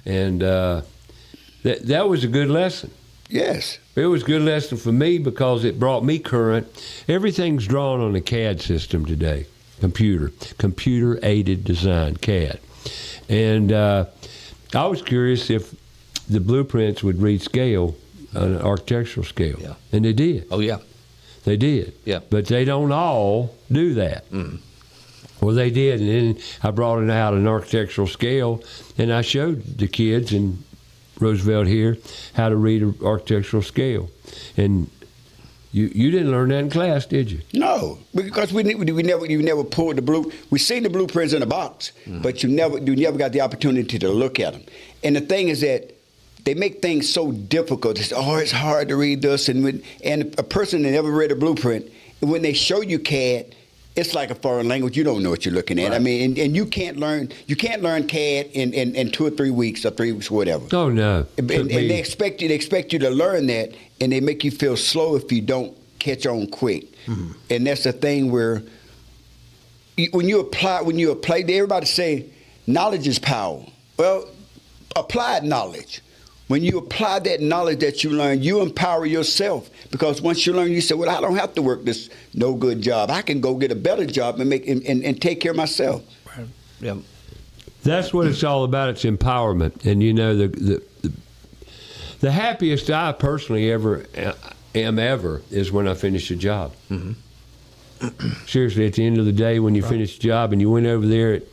Speaker 2: And that was a good lesson.
Speaker 3: Yes.
Speaker 2: It was a good lesson for me because it brought me current. Everything's drawn on a CAD system today. Computer-aided design, CAD. And I was curious if the blueprints would read scale, an architectural scale.
Speaker 4: Yeah.
Speaker 2: And they did.
Speaker 4: Oh, yeah.
Speaker 2: They did.
Speaker 4: Yeah.
Speaker 2: But they don't all do that.
Speaker 4: Mm.
Speaker 2: Well, they did. And then I brought it out an architectural scale, and I showed the kids in Roosevelt here how to read an architectural scale. And you didn't learn that in class, did you?
Speaker 3: No, because you never pulled the blue. We seen the blueprints in the box, but you never got the opportunity to look at them. And the thing is that they make things so difficult. It's hard to read this, and a person that never read a blueprint, when they show you CAD, it's like a foreign language. You don't know what you're looking at.
Speaker 4: Right.
Speaker 3: I mean, and you can't learn CAD in 2 or 3 weeks or 3 weeks, whatever.
Speaker 2: Oh, no.
Speaker 3: And they expect you to learn that, and they make you feel slow if you don't catch on quick. Mm-hmm. And that's the thing where when you apply, everybody say knowledge is power. Well, applied knowledge. When you apply that knowledge that you learn, you empower yourself, because once you learn, you say, well, I don't have to work this no good job. I can go get a better job and and take care of myself.
Speaker 4: Right. Yeah.
Speaker 2: That's what it's all about. It's empowerment. And you know, the happiest I personally ever is when I finish a job. Mm-hmm. Seriously, at the end of the day, when you finish a job and you went over there at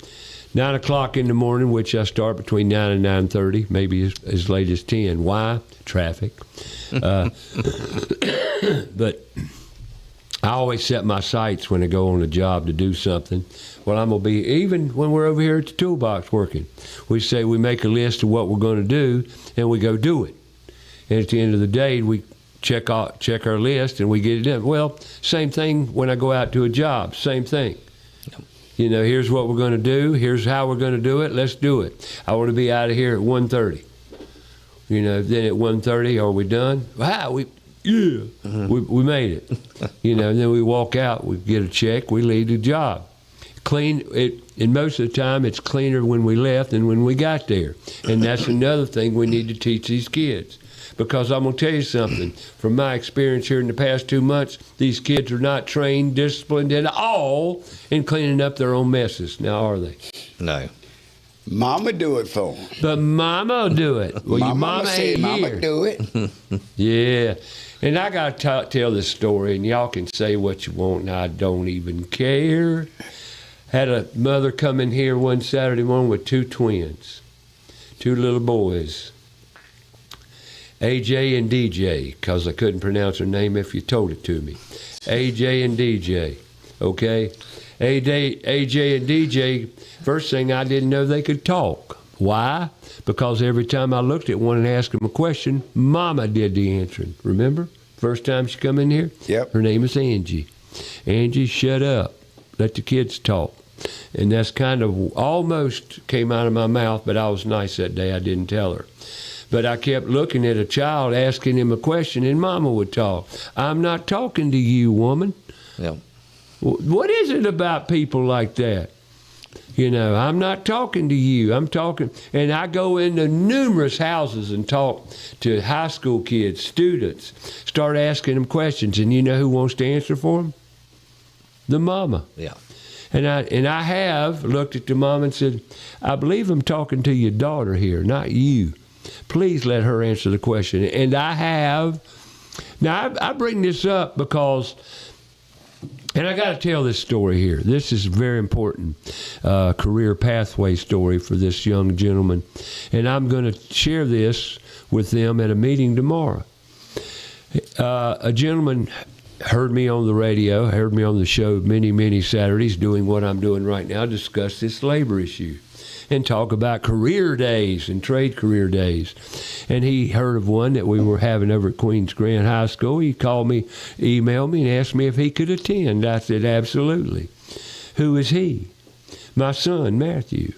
Speaker 2: 9 o'clock in the morning, which I start between 9 and 9:30, maybe as late as 10. Why? Traffic. But I always set my sights when I go on a job to do something. Well, I'm going to be, even when we're over here at the toolbox working, we say we make a list of what we're going to do, and we go do it. And at the end of the day, we check our list, and we get it done. Well, same thing when I go out to a job, same thing. You know, here's what we're going to do. Here's how we're going to do it. Let's do it. I want to be out of here at 1:30. You know, then at 1:30, are we done? Wow, we made it. You know, and then we walk out. We get a check. We leave the job. And most of the time, it's cleaner when we left than when we got there. And that's another thing we need to teach these kids. Because I'm going to tell you something. From my experience here in the past 2 months, these kids are not trained, disciplined at all in cleaning up their own messes. Now, are they?
Speaker 4: No.
Speaker 3: Mama do it for them.
Speaker 2: But Mama will do it. Well, your mama ain't
Speaker 3: Mama
Speaker 2: here.
Speaker 3: do it.
Speaker 2: Yeah. And I got to tell this story, and y'all can say what you want, and I don't even care. Had a mother come in here one Saturday morning with 2 twins, 2 little boys. AJ and DJ, because I couldn't pronounce her name if you told it to me. AJ and DJ, okay? AJ and DJ, first thing, I didn't know they could talk. Why? Because every time I looked at one and asked them a question, Mama did the answering. Remember? First time she come in here?
Speaker 3: Yep.
Speaker 2: Her name is Angie. Angie, shut up. Let the kids talk. And that's kind of almost came out of my mouth, but I was nice that day. I didn't tell her. But I kept looking at a child, asking him a question, and Mama would talk. I'm not talking to you, woman.
Speaker 4: Yeah.
Speaker 2: What is it about people like that? You know, I'm not talking to you. I'm talking, and I go into numerous houses and talk to high school kids, students, start asking them questions, and you know who wants to answer for them? The mama.
Speaker 4: Yeah.
Speaker 2: And I have looked at the mom and said, I believe I'm talking to your daughter here, not you. Please let her answer the question. And I have. Now, I bring this up because, and I got to tell this story here. This is a very important career pathway story for this young gentleman. And I'm going to share this with them at a meeting tomorrow. A gentleman heard me on the radio, heard me on the show many, many Saturdays doing what I'm doing right now, discuss this labor issue and talk about career days and trade career days. And he heard of one that we were having over at Queens Grand High School. He called me, emailed me, and asked me if he could attend. I said, absolutely. Who is he? My son, Matthew.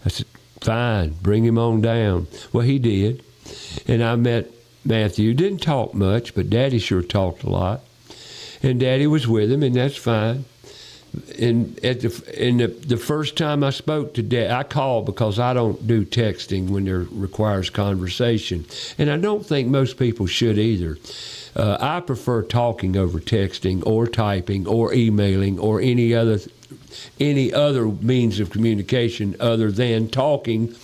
Speaker 2: I said, fine, bring him on down. Well, he did. And I met Matthew. Didn't talk much, but Daddy sure talked a lot. And Daddy was with him, and that's fine. And the first time I spoke to Dad, I called because I don't do texting when there requires conversation, and I don't think most people should either. I prefer talking over texting or typing or emailing or any other means of communication other than talking.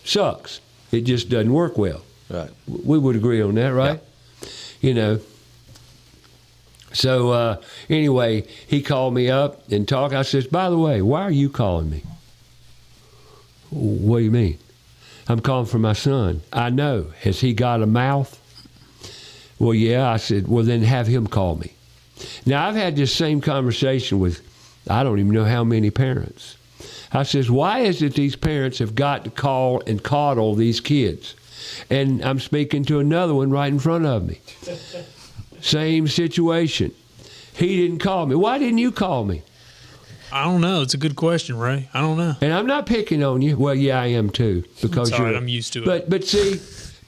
Speaker 2: Sucks. It just doesn't work well.
Speaker 4: Right.
Speaker 2: We would agree on that, right? Yeah. So anyway, he called me up and talked. I says, by the way, why are you calling me? What do you mean? I'm calling for my son. I know. Has he got a mouth? Well, yeah. I said, well, then have him call me. Now, I've had this same conversation with, I don't even know how many parents. I says, why is it these parents have got to call and coddle these kids? And I'm speaking to another one right in front of me. Same situation. He didn't call me. Why didn't you call me?
Speaker 1: I don't know. It's a good question, Ray. I don't know.
Speaker 2: And I'm not picking on you. Well, yeah, I am too. Because
Speaker 1: It's all right, I'm used to it.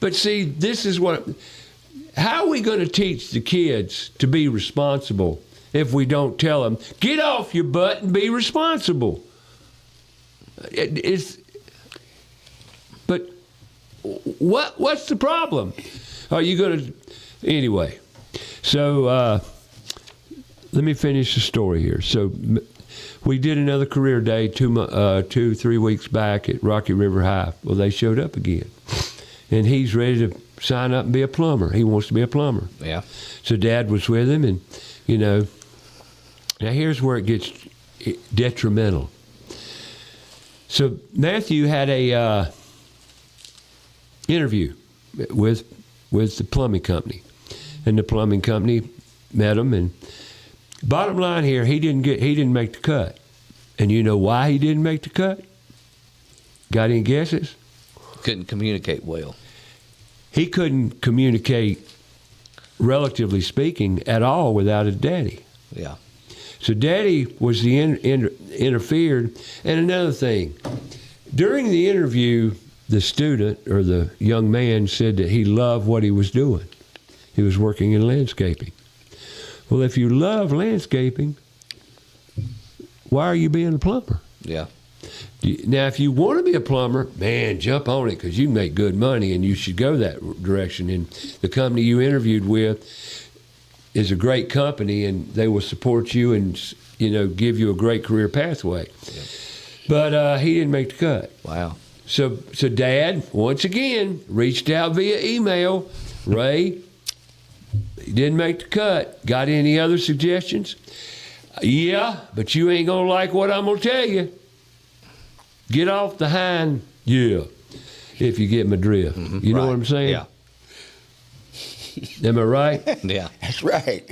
Speaker 2: But see, this is what. How are we going to teach the kids to be responsible if we don't tell them, get off your butt and be responsible? But what's the problem? Are you going to anyway? So let me finish the story here. So we did another career day 3 weeks back at Rocky River High. Well, they showed up again, and he's ready to sign up and be a plumber. He wants to be a plumber.
Speaker 4: Yeah.
Speaker 2: So Dad was with him, and now here's where it gets detrimental. So Matthew had a interview with the plumbing company, and the plumbing company met him. And bottom line here, he didn't make the cut. And you know why he didn't make the cut? Got any guesses?
Speaker 4: Couldn't communicate well.
Speaker 2: He couldn't communicate, relatively speaking, at all without his daddy.
Speaker 4: Yeah.
Speaker 2: So Daddy was the interfered. And another thing, during the interview, the student or the young man said that he loved what he was doing. He was working in landscaping. Well, if you love landscaping, why are you being a plumber?
Speaker 4: Yeah.
Speaker 2: Now, if you want to be a plumber, man, jump on it because you can make good money and you should go that direction. And the company you interviewed with is a great company, and they will support you and give you a great career pathway. Yeah. But he didn't make the cut.
Speaker 4: Wow.
Speaker 2: So Dad once again reached out via email. Ray, he didn't make the cut. Got any other suggestions? Yeah, but you ain't gonna like what I'm gonna tell you. Get off the hind. Yeah, if you get my drift. Mm-hmm. You know what I'm saying?
Speaker 4: Yeah.
Speaker 2: Am I right?
Speaker 4: Yeah.
Speaker 3: That's right.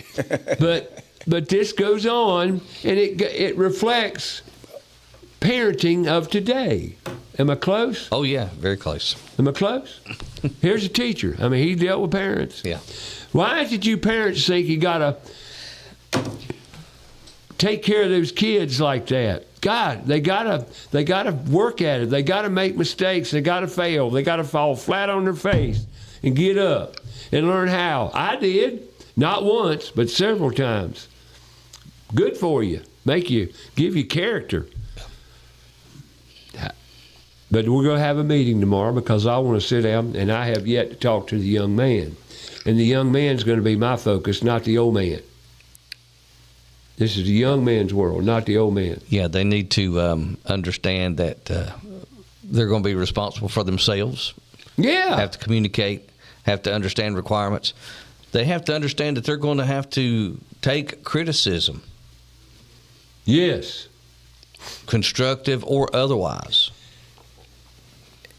Speaker 2: But this goes on, and it reflects parenting of today. Am I close?
Speaker 4: Oh, yeah, very close.
Speaker 2: Am I close? Here's a teacher. I mean, he dealt with parents.
Speaker 4: Yeah.
Speaker 2: Why did you parents think you got to take care of those kids like that? God, they gotta work at it. They gotta make mistakes. They gotta fail. They gotta fall flat on their face and get up and learn how. I did, not once, but several times. Good for you. Give you character. But we're going to have a meeting tomorrow because I want to sit down, and I have yet to talk to the young man. And the young man's going to be my focus, not the old man. This is the young man's world, not the old man.
Speaker 4: Yeah, they need to understand that they're going to be responsible for themselves.
Speaker 2: Yeah.
Speaker 4: Have to communicate, have to understand requirements. They have to understand that they're going to have to take criticism.
Speaker 2: Yes.
Speaker 4: Constructive or otherwise.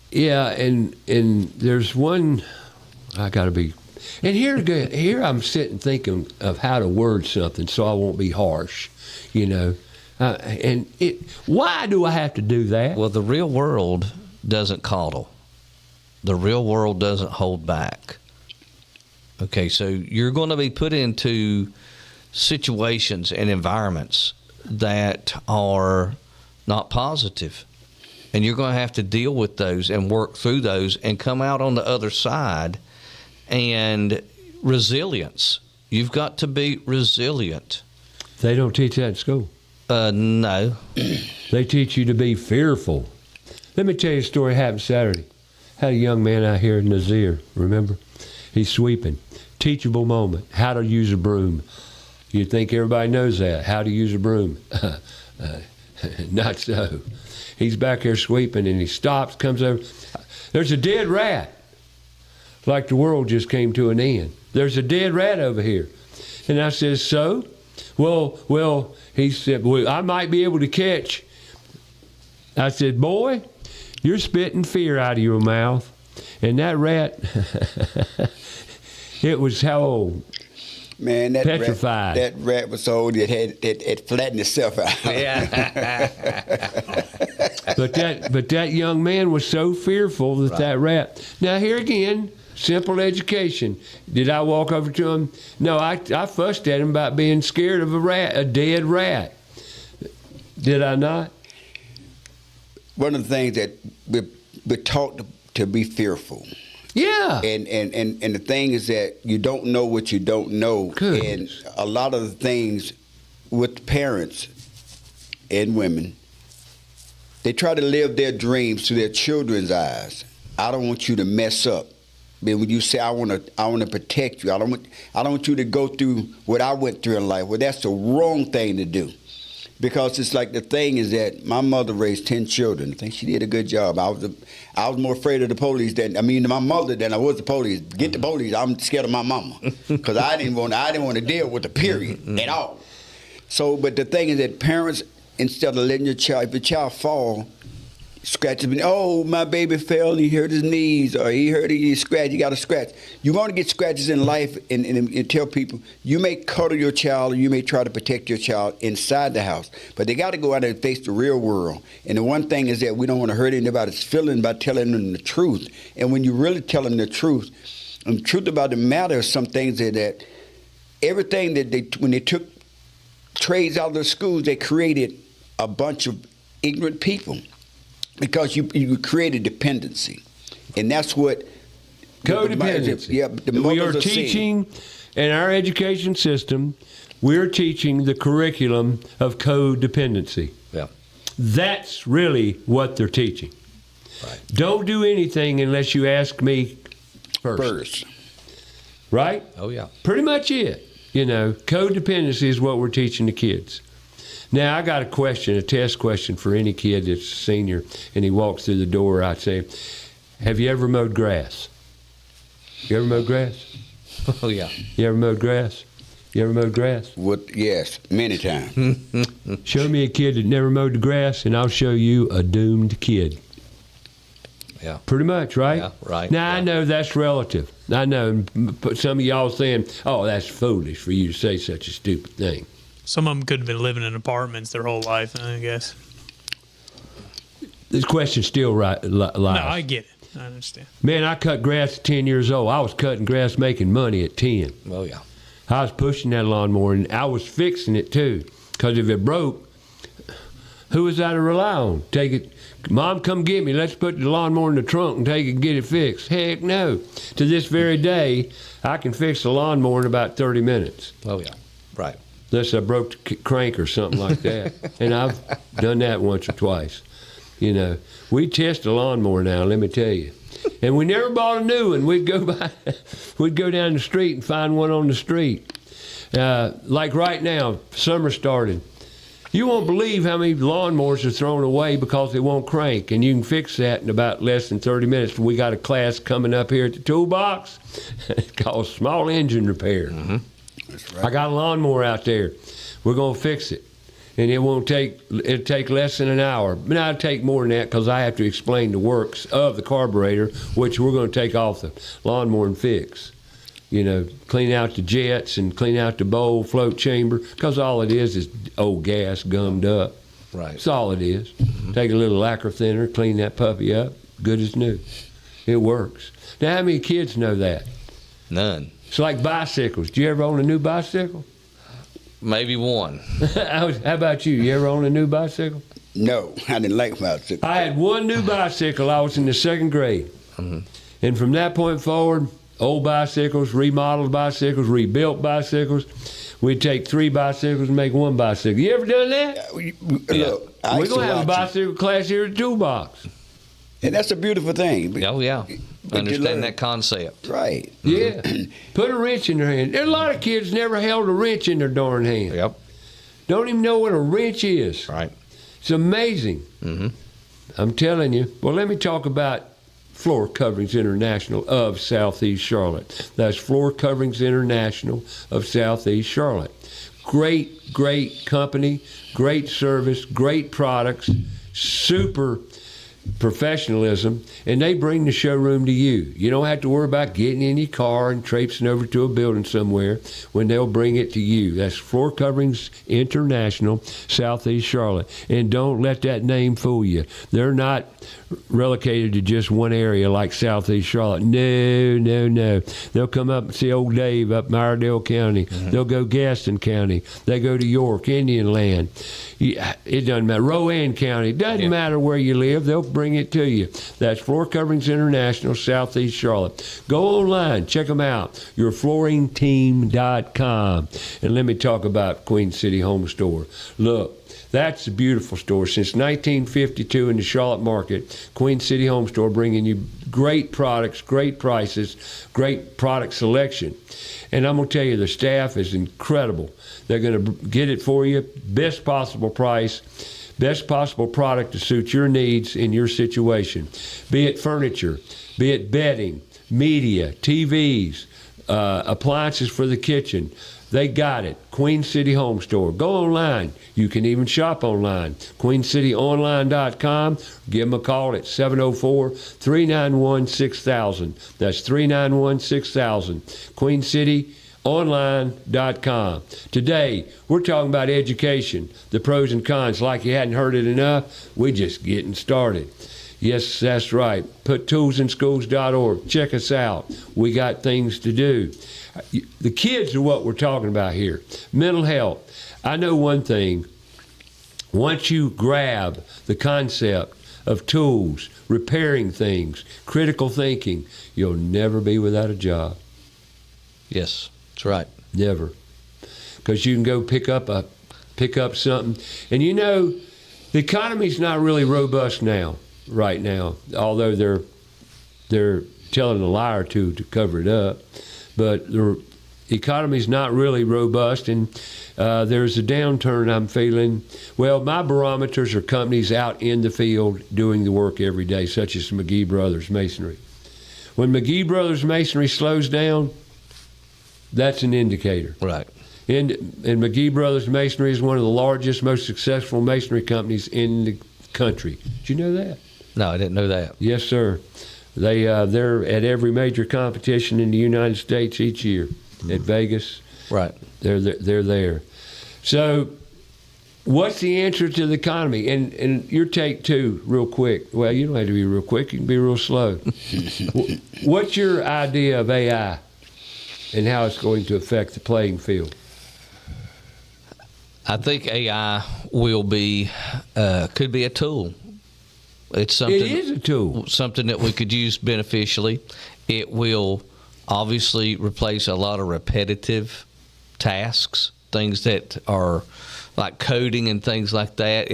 Speaker 2: Yeah, and there's one, I got to be, and here I'm sitting thinking of how to word something so I won't be harsh, why do I have to do that?
Speaker 4: Well, the real world doesn't coddle. The real world doesn't hold back. Okay, so you're going to be put into situations and environments that are not positive. And you're going to have to deal with those and work through those and come out on the other side. And resilience. You've got to be resilient.
Speaker 2: They don't teach that in school.
Speaker 4: No.
Speaker 2: They teach you to be fearful. Let me tell you a story that happened Saturday. Had a young man out here in Nazir, remember? He's sweeping. Teachable moment. How to use a broom. You'd think everybody knows that. How to use a broom. Not so. He's back here sweeping, and he stops, comes over. There's a dead rat like the world just came to an end. There's a dead rat over here. And I says, so? Well, he said, well, I might be able to catch. I said, boy, you're spitting fear out of your mouth. And that rat, it was how old?
Speaker 3: Man,
Speaker 2: petrified.
Speaker 3: That rat was so old it flattened itself out.
Speaker 4: Yeah.
Speaker 2: But that young man was so fearful that rat. Now here again, simple education. Did I walk over to him? No, I fussed at him about being scared of a dead rat. Did I not?
Speaker 3: One of the things that we're taught to be fearful.
Speaker 2: Yeah.
Speaker 3: And the thing is that you don't know what you don't know.
Speaker 2: Goodness.
Speaker 3: And a lot of the things with parents and women, they try to live their dreams through their children's eyes. I don't want you to mess up. But when you say I want to protect you, I don't want you to go through what I went through in life. Well, that's the wrong thing to do. Because it's like the thing is that my mother raised 10 children. I think she did a good job. I was more afraid of the police my mother than I was the police. Get the police. I'm scared of my mama because I didn't want to deal with the period at all. So, but the thing is that parents, instead of letting if your child fall, scratches, oh, my baby fell, he hurt his knees, or he scratched, he got a scratch. You want to get scratches in life and tell people, you may cuddle your child, or you may try to protect your child inside the house, but they got to go out and face the real world. And the one thing is that we don't want to hurt anybody's feelings by telling them the truth. And when you really tell them the truth, and the truth about the matter is some things that everything that when they took trades out of the schools, they created a bunch of ignorant people. Because you created dependency, and that's what
Speaker 2: codependency.
Speaker 3: We
Speaker 2: are teaching in our education system. We're teaching the curriculum of codependency.
Speaker 4: Yeah,
Speaker 2: that's really what they're teaching.
Speaker 4: Right.
Speaker 2: Don't do anything unless you ask me first. Right?
Speaker 4: Oh yeah.
Speaker 2: Pretty much it. Codependency is what we're teaching the kids. Now, I got a test question for any kid that's a senior, and he walks through the door. I'd say, have you ever mowed grass? You ever mowed grass?
Speaker 4: Oh, yeah.
Speaker 2: You ever mowed grass? You ever mowed grass?
Speaker 3: Yes, many times.
Speaker 2: Show me a kid that never mowed the grass, and I'll show you a doomed kid.
Speaker 4: Yeah.
Speaker 2: Pretty much, right?
Speaker 4: Yeah, right.
Speaker 2: Now,
Speaker 4: yeah.
Speaker 2: I know that's relative. I know some of y'all saying, oh, that's foolish for you to say such a stupid thing.
Speaker 1: Some of them could have been living in apartments their whole life, I guess.
Speaker 2: This question still lies.
Speaker 1: No, I get it. I understand.
Speaker 2: Man, I cut grass at 10 years old. I was cutting grass making money at 10.
Speaker 4: Oh, yeah.
Speaker 2: I was pushing that lawnmower, and I was fixing it, too. Because if it broke, who was I to rely on? Take it. Mom, come get me. Let's put the lawnmower in the trunk and take it and get it fixed. Heck no. To this very day, I can fix the lawnmower in about 30 minutes.
Speaker 4: Oh, yeah. Right.
Speaker 2: Unless I broke the crank or something like that. And I've done that once or twice. We test a lawnmower now, let me tell you. And we never bought a new one. We'd go down the street and find one on the street. Like right now, summer started. You won't believe how many lawnmowers are thrown away because they won't crank. And you can fix that in about less than 30 minutes. We got a class coming up here at the toolbox. It's called small engine repair.
Speaker 4: Mm-hmm.
Speaker 3: That's right.
Speaker 2: I got a lawnmower out there. We're going to fix it. And it'll take less than an hour. But now it'll take more than that because I have to explain the works of the carburetor, which we're going to take off the lawnmower and fix. Clean out the jets and clean out the bowl float chamber because all it is old gas gummed up.
Speaker 4: Right.
Speaker 2: That's all it is. Mm-hmm. Take a little lacquer thinner, clean that puppy up, good as new. It works. Now, how many kids know that?
Speaker 4: None.
Speaker 2: It's like bicycles. Do you ever own a new bicycle?
Speaker 4: Maybe one.
Speaker 2: How about you? You ever own a new bicycle?
Speaker 3: No, I didn't like bicycles.
Speaker 2: I had one new bicycle. I was in the second grade.
Speaker 4: Mm-hmm.
Speaker 2: And from that point forward, old bicycles, remodeled bicycles, rebuilt bicycles. We'd take 3 bicycles and make 1 bicycle. You ever done that?
Speaker 3: Look,
Speaker 2: We're going to have a bicycle class here at the Toolbox.
Speaker 3: And that's a beautiful thing.
Speaker 4: Oh, yeah. Understand that concept.
Speaker 3: Right.
Speaker 2: Yeah. Put a wrench in their hand. There's a lot of kids never held a wrench in their darn hand.
Speaker 4: Yep.
Speaker 2: Don't even know what a wrench is.
Speaker 4: Right.
Speaker 2: It's amazing.
Speaker 4: Mm-hmm.
Speaker 2: I'm telling you. Well, let me talk about Floor Coverings International of Southeast Charlotte. That's Floor Coverings International of Southeast Charlotte. Great company, great service, great products, super professionalism, and they bring the showroom to you. You don't have to worry about getting in your car and traipsing over to a building somewhere when they'll bring it to you. That's Floor Coverings International, Southeast Charlotte. And don't let that name fool you. They're not relegated to just one area like Southeast Charlotte. No. They'll come up and see old Dave up in Iredell County. Mm-hmm. They'll go Gaston County. They go to York, Indian Land. It doesn't matter. Rowan County. It doesn't matter where you live. They'll bring it to you. That's Floor Coverings International, Southeast Charlotte. Go online. Check them out. Yourflooringteam.com. And let me talk about Queen City Home Store. Look. That's a beautiful store. Since 1952 in the Charlotte market, Queen City Home Store bringing you great products, great prices, great product selection. And I'm going to tell you, the staff is incredible. They're going to get it for you, best possible price, best possible product to suit your needs in your situation. Be it furniture, be it bedding, media, TVs, appliances for the kitchen. They got it. Queen City Home Store. Go online. You can even shop online. QueenCityOnline.com. Give them a call at 704-391-6000. That's 391-6000. QueenCityOnline.com. Today, we're talking about education, the pros and cons. Like you hadn't heard it enough, we're just getting started. Yes, that's right. Put toolsinschools.org. Check us out. We got things to do. The kids are what we're talking about here. Mental health. I know one thing. Once you grab the concept of tools, repairing things, critical thinking, you'll never be without a job.
Speaker 4: Yes, that's right.
Speaker 2: Never. Because you can go pick up something. And you know, the economy's not really robust right now, although they're telling a lie or two to cover it up. But the economy's not really robust, and there's a downturn I'm feeling. Well, my barometers are companies out in the field doing the work every day, such as McGee Brothers Masonry. When McGee Brothers Masonry slows down, that's an indicator.
Speaker 4: Right.
Speaker 2: And McGee Brothers Masonry is one of the largest, most successful masonry companies in the country. Did you know that?
Speaker 4: No, I didn't know that.
Speaker 2: Yes, sir. They're at every major competition in the United States each year. At Vegas.
Speaker 4: Right.
Speaker 2: They're there. So what's the answer to the economy? And your take too, real quick. Well, you don't have to be real quick. You can be real slow. What's your idea of AI and how it's going to affect the playing field?
Speaker 4: I think AI will be, could be a tool. It's something.
Speaker 2: It is a tool.
Speaker 4: Something that we could use beneficially. It will obviously replace a lot of repetitive tasks, things that are like coding and things like that.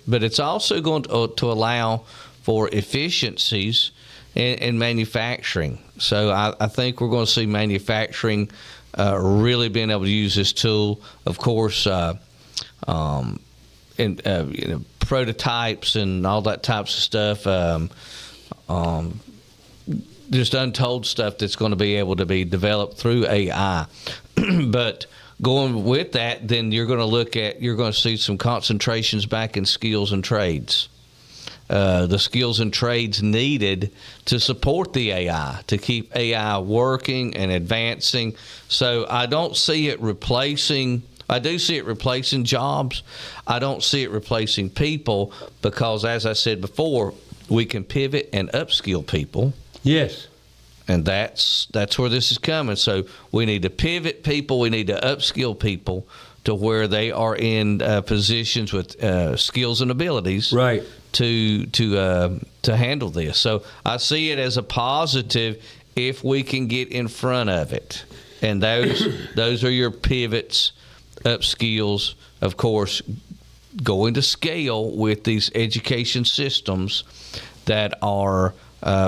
Speaker 4: But it's also going to allow for efficiencies in manufacturing. So I think we're going to see manufacturing really being able to use this tool. Of course, prototypes and all that types of stuff. Just untold stuff that's going to be able to be developed through AI. But going with that, then you're going to see some concentrations back in skills and trades. The skills and trades needed to support the AI, to keep AI working and advancing. So I don't see it replacing. I do see it replacing jobs. I don't see it replacing people because, as I said before, we can pivot and upskill people.
Speaker 2: Yes.
Speaker 4: And that's where this is coming. So we need to pivot people. We need to upskill people to where they are in positions with skills and abilities,
Speaker 2: right,
Speaker 4: to handle this. So I see it as a positive if we can get in front of it. And those are your pivots, upskills, of course, going to scale with these education systems that are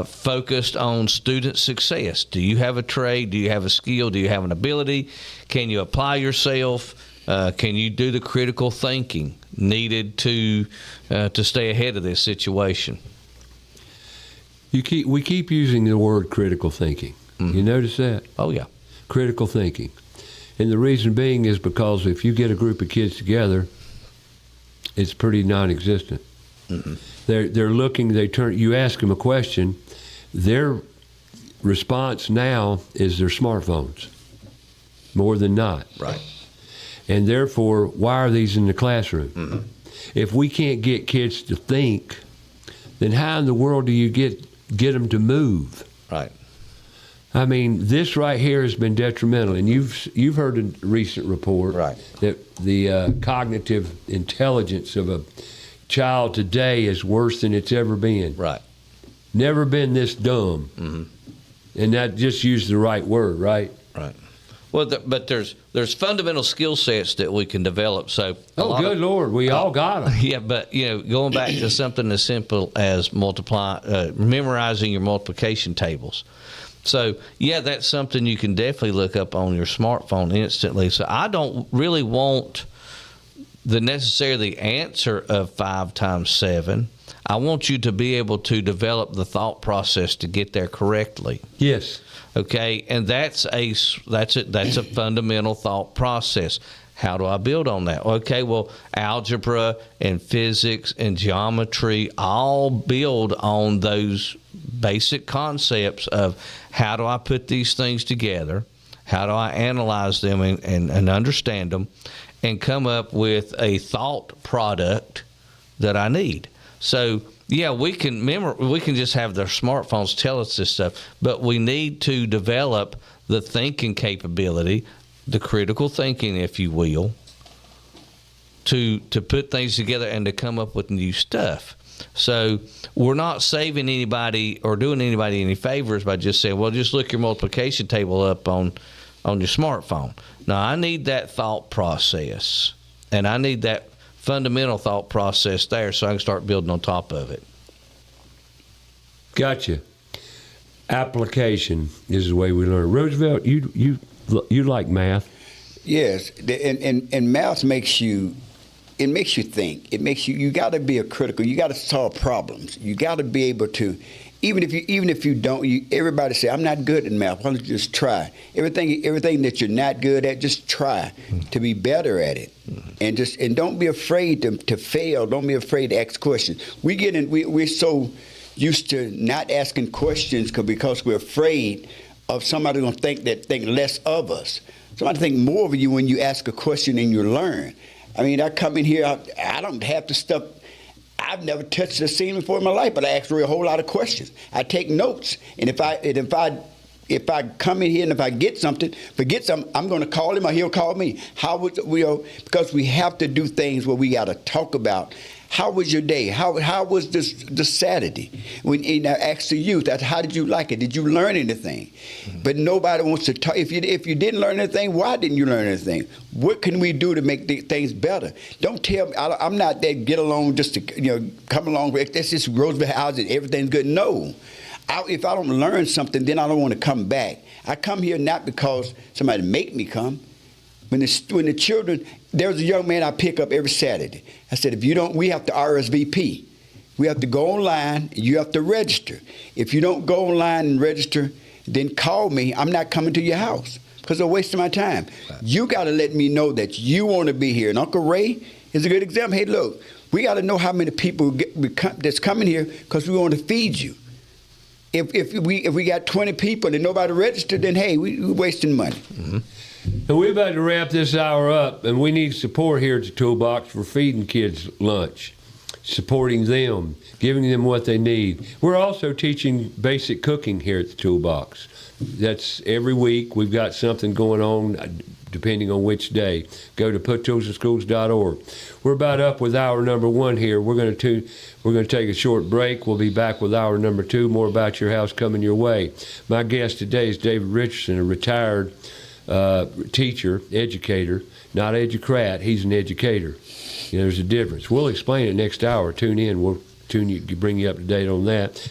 Speaker 4: focused on student success. Do you have a trade? Do you have a skill? Do you have an ability? Can you apply yourself? Can you do the critical thinking needed to stay ahead of this situation?
Speaker 2: We keep using the word critical thinking. You notice that?
Speaker 4: Oh, yeah.
Speaker 2: Critical thinking. And the reason being is because if you get a group of kids together, it's pretty non-existent. They're looking, you ask them a question, their response now is their smartphones, more than not.
Speaker 4: Right.
Speaker 2: And therefore, why are these in the classroom? If we can't get kids to think, then how in the world do you get them to move?
Speaker 4: Right.
Speaker 2: I mean, this right here has been detrimental, and you've heard a recent report that the cognitive intelligence of a child today is worse than it's ever been.
Speaker 4: Right.
Speaker 2: Never been this dumb. And that just used the right word, right?
Speaker 4: Right. Well, but there's fundamental skill sets that we can develop. So
Speaker 2: good Lord, we all got them.
Speaker 4: Yeah, but going back to something as simple as memorizing your multiplication tables. So, yeah, that's something you can definitely look up on your smartphone instantly. So I don't really want necessarily answer of 5 times 7. I want you to be able to develop the thought process to get there correctly.
Speaker 2: Yes.
Speaker 4: Okay, and that's a fundamental thought process. How do I build on that? Okay, well, algebra and physics and geometry all build on those basic concepts of how do I put these things together, how do I analyze them and understand them, and come up with a thought product that I need. So, yeah, we can just have their smartphones tell us this stuff, but we need to develop the thinking capability, the critical thinking, if you will, to put things together and to come up with new stuff. So we're not saving anybody or doing anybody any favors by just saying, well, just look your multiplication table up on your smartphone. Now, I need that thought process, and I need that fundamental thought process there so I can start building on top of it.
Speaker 2: Gotcha. Application is the way we learn. Roosevelt, you like math?
Speaker 3: Yes, and math makes you think. It makes you got to be a critical. You got to solve problems. You got to be able to, even if you don't. Everybody say I'm not good at math. Why don't you just try everything that you're not good at? Just try to be better at it, and don't be afraid to fail. Don't be afraid to ask questions. We're so used to not asking questions because we're afraid of somebody going to think less of us. Somebody think more of you when you ask a question and you learn. I mean, I come in here, I don't have the stuff. I've never touched the scene before in my life, but I ask a whole lot of questions. I take notes, and if I come in here and if I forget something, I'm going to call him or he'll call me. Because we have to do things where we got to talk about. How was your day? How was this Saturday? When I asked the youth, how did you like it? Did you learn anything? But nobody wants to talk. If you didn't learn anything, why didn't you learn anything? What can we do to make things better? Don't tell me. I'm not that get along just to come along. That's just Roosevelt House and everything's good. No. If I don't learn something, then I don't want to come back. I come here not because somebody make me come. When the children, there's a young man I pick up every Saturday. I said, we have to RSVP. We have to go online, and you have to register. If you don't go online and register, then call me. I'm not coming to your house because I'm wasting my time. Right. You got to let me know that you want to be here. And Uncle Ray is a good example. Hey, look, we got to know how many people that's coming here because we want to feed you. If we got 20 people and nobody registered, then, hey, we're wasting money.
Speaker 2: Mm-hmm. And we're about to wrap this hour up, and we need support here at the Toolbox for feeding kids lunch, supporting them, giving them what they need. We're also teaching basic cooking here at the Toolbox. That's every week. We've got something going on depending on which day. Go to puttoolsinschools.org. We're about up with hour number 1 here. We're going to take a short break. We'll be back with hour number 2. More About Your House coming your way. My guest today is David Richardson, a retired teacher, educator, not educrat. He's an educator. There's a difference. We'll explain it next hour. Tune in. We'll bring you up to date on that.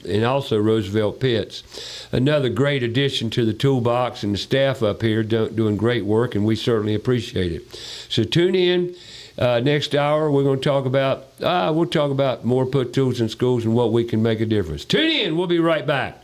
Speaker 2: And also Roosevelt Pitts, another great addition to the Toolbox, and the staff up here doing great work, and we certainly appreciate it. So tune in. Next hour, we're going to talk about more put tools in schools and what we can make a difference. Tune in. We'll be right back.